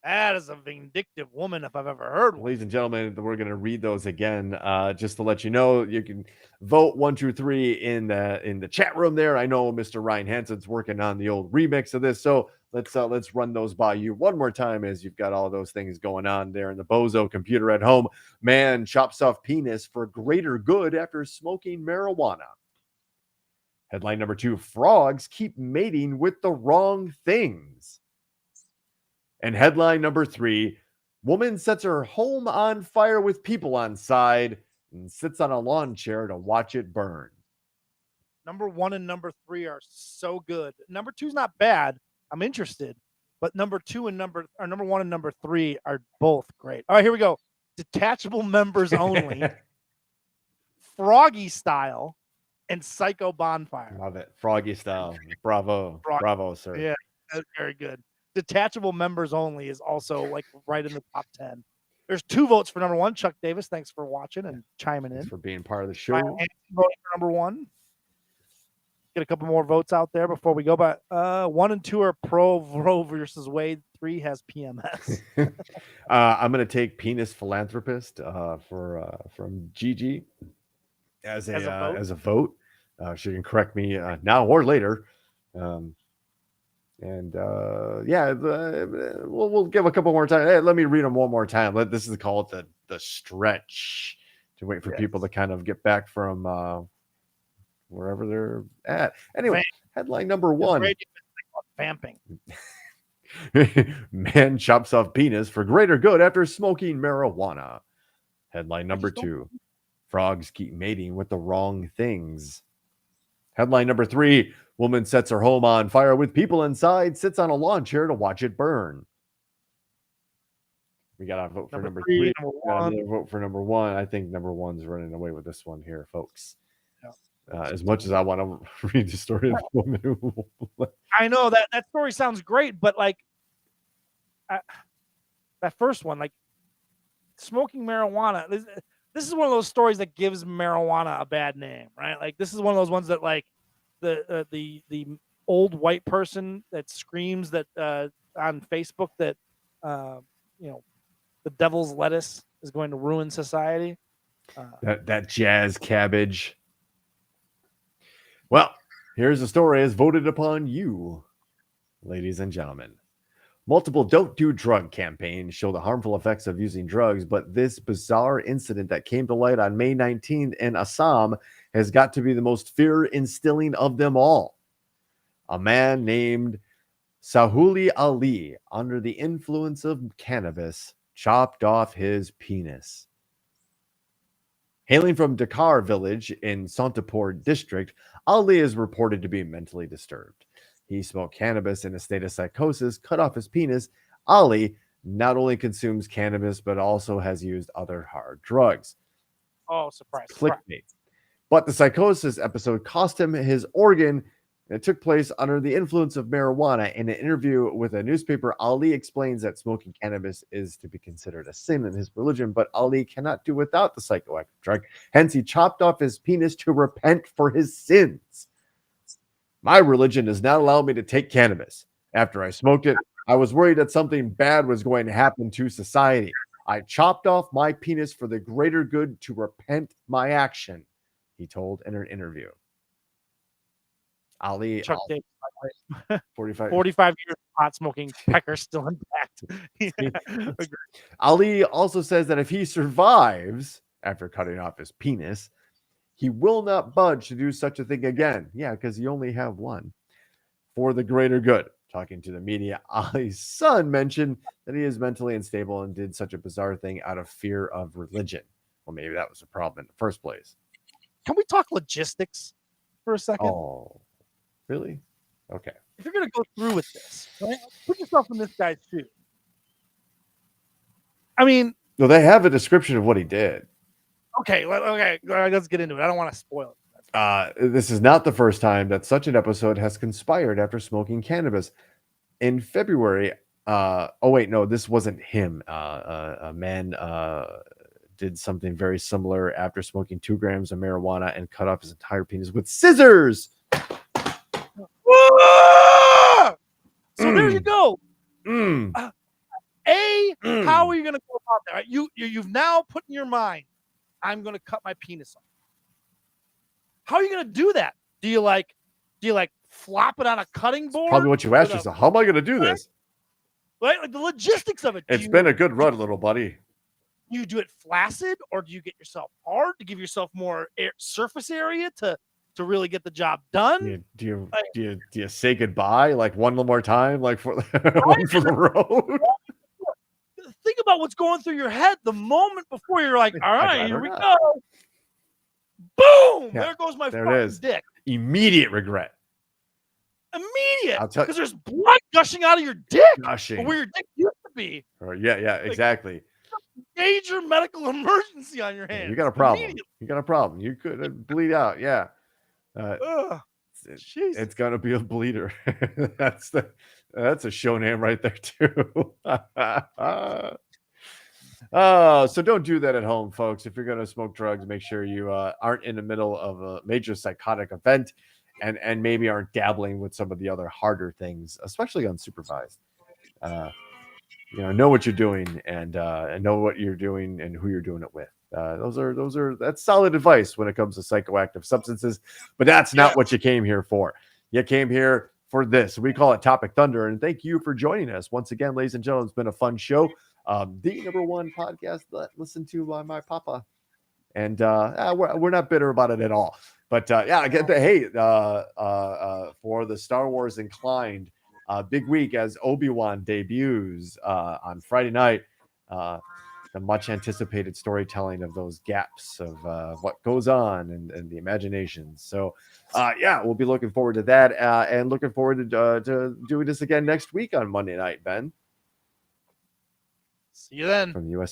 Speaker 3: That is a vindictive woman if I've ever heard one.
Speaker 2: Ladies and gentlemen, we're going to read those again. Just to let you know, you can vote 1, 2, 3 in the chat room there. I know Mr. Ryan Hansen's working on the old remix of this, so let's run those by you one more time as you've got all those things going on there in the Bozo computer at home. Man chops off penis for greater good after smoking marijuana. Headline #2: Frogs keep mating with the wrong things. And headline #3: Woman sets her home on fire with people on side and sits on a lawn chair to watch it burn.
Speaker 3: #1 and #3 are so good. #2 is not bad. I'm interested, but #1 and #3 are both great. All right, here we go. Detachable members only, Froggy style, and Psycho Bonfire.
Speaker 2: Love it. Froggy style. Bravo. Bravo, sir.
Speaker 3: Yeah, that's very good. Detachable members only is also like right in the top 10. There's 2 votes for #1. Chuck Davis, thanks for watching and chiming in.
Speaker 2: Thanks for being part of the show.
Speaker 3: Voting for #1. Get a couple more votes out there before we go. But 1 and 2 are pro Roe versus Wade. 3 3 has PMS.
Speaker 2: I'm going to take penis philanthropist from Gigi as a vote. She can correct me now or later. We'll give a couple more time. Hey, let me read them one more time. This is called the stretch to wait for people to kind of get back from wherever they're at. Anyway, headline number 1.
Speaker 3: Vamping.
Speaker 2: Man chops off penis for greater good after smoking marijuana. Headline number 2. Frogs keep mating with the wrong things. Headline number 3. Woman sets her home on fire with people inside, sits on a lawn chair to watch it burn. We got to vote for number 3. Vote for number 1. I think number 1's running away with this one here, folks. As much as I want to read the story of the woman who...
Speaker 3: I know that story sounds great, but like that first one, like smoking marijuana, this is one of those stories that gives marijuana a bad name, right? Like this is one of those ones that like the old white person that screams that on Facebook that the devil's lettuce is going to ruin society.
Speaker 2: That jazz cabbage. Well, here's a story as voted upon you, ladies and gentlemen. Multiple Don't Do Drug campaigns show the harmful effects of using drugs, but this bizarre incident that came to light on May 19th in Assam has got to be the most fear-instilling of them all. A man named Sahuli Ali, under the influence of cannabis, chopped off his penis. Hailing from Dakar village in Santapur district, Ali is reported to be mentally disturbed. He smoked cannabis in a state of psychosis, cut off his penis. Ali not only consumes cannabis, but also has used other hard drugs.
Speaker 3: Oh, surprise.
Speaker 2: Clickbait. But the psychosis episode cost him his organ. It took place under the influence of marijuana. In an interview with a newspaper, Ali explains that smoking cannabis is to be considered a sin in his religion, but Ali cannot do without the psychoactive drug. Hence, he chopped off his penis to repent for his sins. My religion does not allow me to take cannabis. After I smoked it, I was worried that something bad was going to happen to society. I chopped off my penis for the greater good to repent my action, he told in an interview. Ali,
Speaker 3: Chuck Davis,
Speaker 2: 45
Speaker 3: years of pot smoking, pecker still intact.
Speaker 2: Ali also says that if he survives after cutting off his penis, he will not budge to do such a thing again. Yeah, because you only have one. For the greater good. Talking to the media, Ali's son mentioned that he is mentally unstable and did such a bizarre thing out of fear of religion. Well, maybe that was the problem in the first place.
Speaker 3: Can we talk logistics for a second?
Speaker 2: Oh, really? Okay.
Speaker 3: If you're going to go through with this, right, put yourself in this guy's shoes. I mean...
Speaker 2: No, they have a description of what he did.
Speaker 3: Okay, let's get into it. I don't want to spoil it.
Speaker 2: This is not the first time that such an episode has conspired after smoking cannabis. In February, this wasn't him. A man did something very similar after smoking 2 grams of marijuana and cut off his entire penis with scissors.
Speaker 3: So there you go. How are you going to go about that? You've now put in your mind, I'm going to cut my penis off. How are you going to do that? Do you flop it on a cutting board?
Speaker 2: Probably what you asked yourself. How am I going to do this?
Speaker 3: Right? Like the logistics of it.
Speaker 2: It's been a good run, little buddy.
Speaker 3: Do you do it flaccid, or do you get yourself hard to give yourself more surface area to really get the job done?
Speaker 2: Do you say goodbye like one more time, like for one for the road?
Speaker 3: Think about what's going through your head the moment before you're like, all right, here we go. Boom! Yeah, there goes my fucking dick.
Speaker 2: Immediate regret.
Speaker 3: Immediate, because there's blood gushing out of your dick. Where your dick used to be.
Speaker 2: Yeah, exactly.
Speaker 3: Major medical emergency on your hands.
Speaker 2: Yeah, you got a problem. You got a problem. You could bleed out. Yeah. It's gonna be a bleeder. That's a show name right there too. So don't do that at home, folks. If you're gonna smoke drugs, make sure you aren't in the middle of a major psychotic event, and maybe aren't dabbling with some of the other harder things, especially unsupervised. know what you're doing and know what you're doing and who you're doing it with. That's solid advice when it comes to psychoactive substances, but that's not what you came here for. You came here for this. We call it Topic Thunder, and thank you for joining us once again, ladies and gentlemen. It's been a fun show. The number one podcast that listened to by my papa, and we're not bitter about it at all. But I get the hey for the Star Wars inclined big week as Obi-Wan debuts on Friday night. The much anticipated storytelling of those gaps of what goes on and the imagination. So, we'll be looking forward to that and looking forward to doing this again next week on Monday night, Ben.
Speaker 3: See you then.
Speaker 2: From the U.S.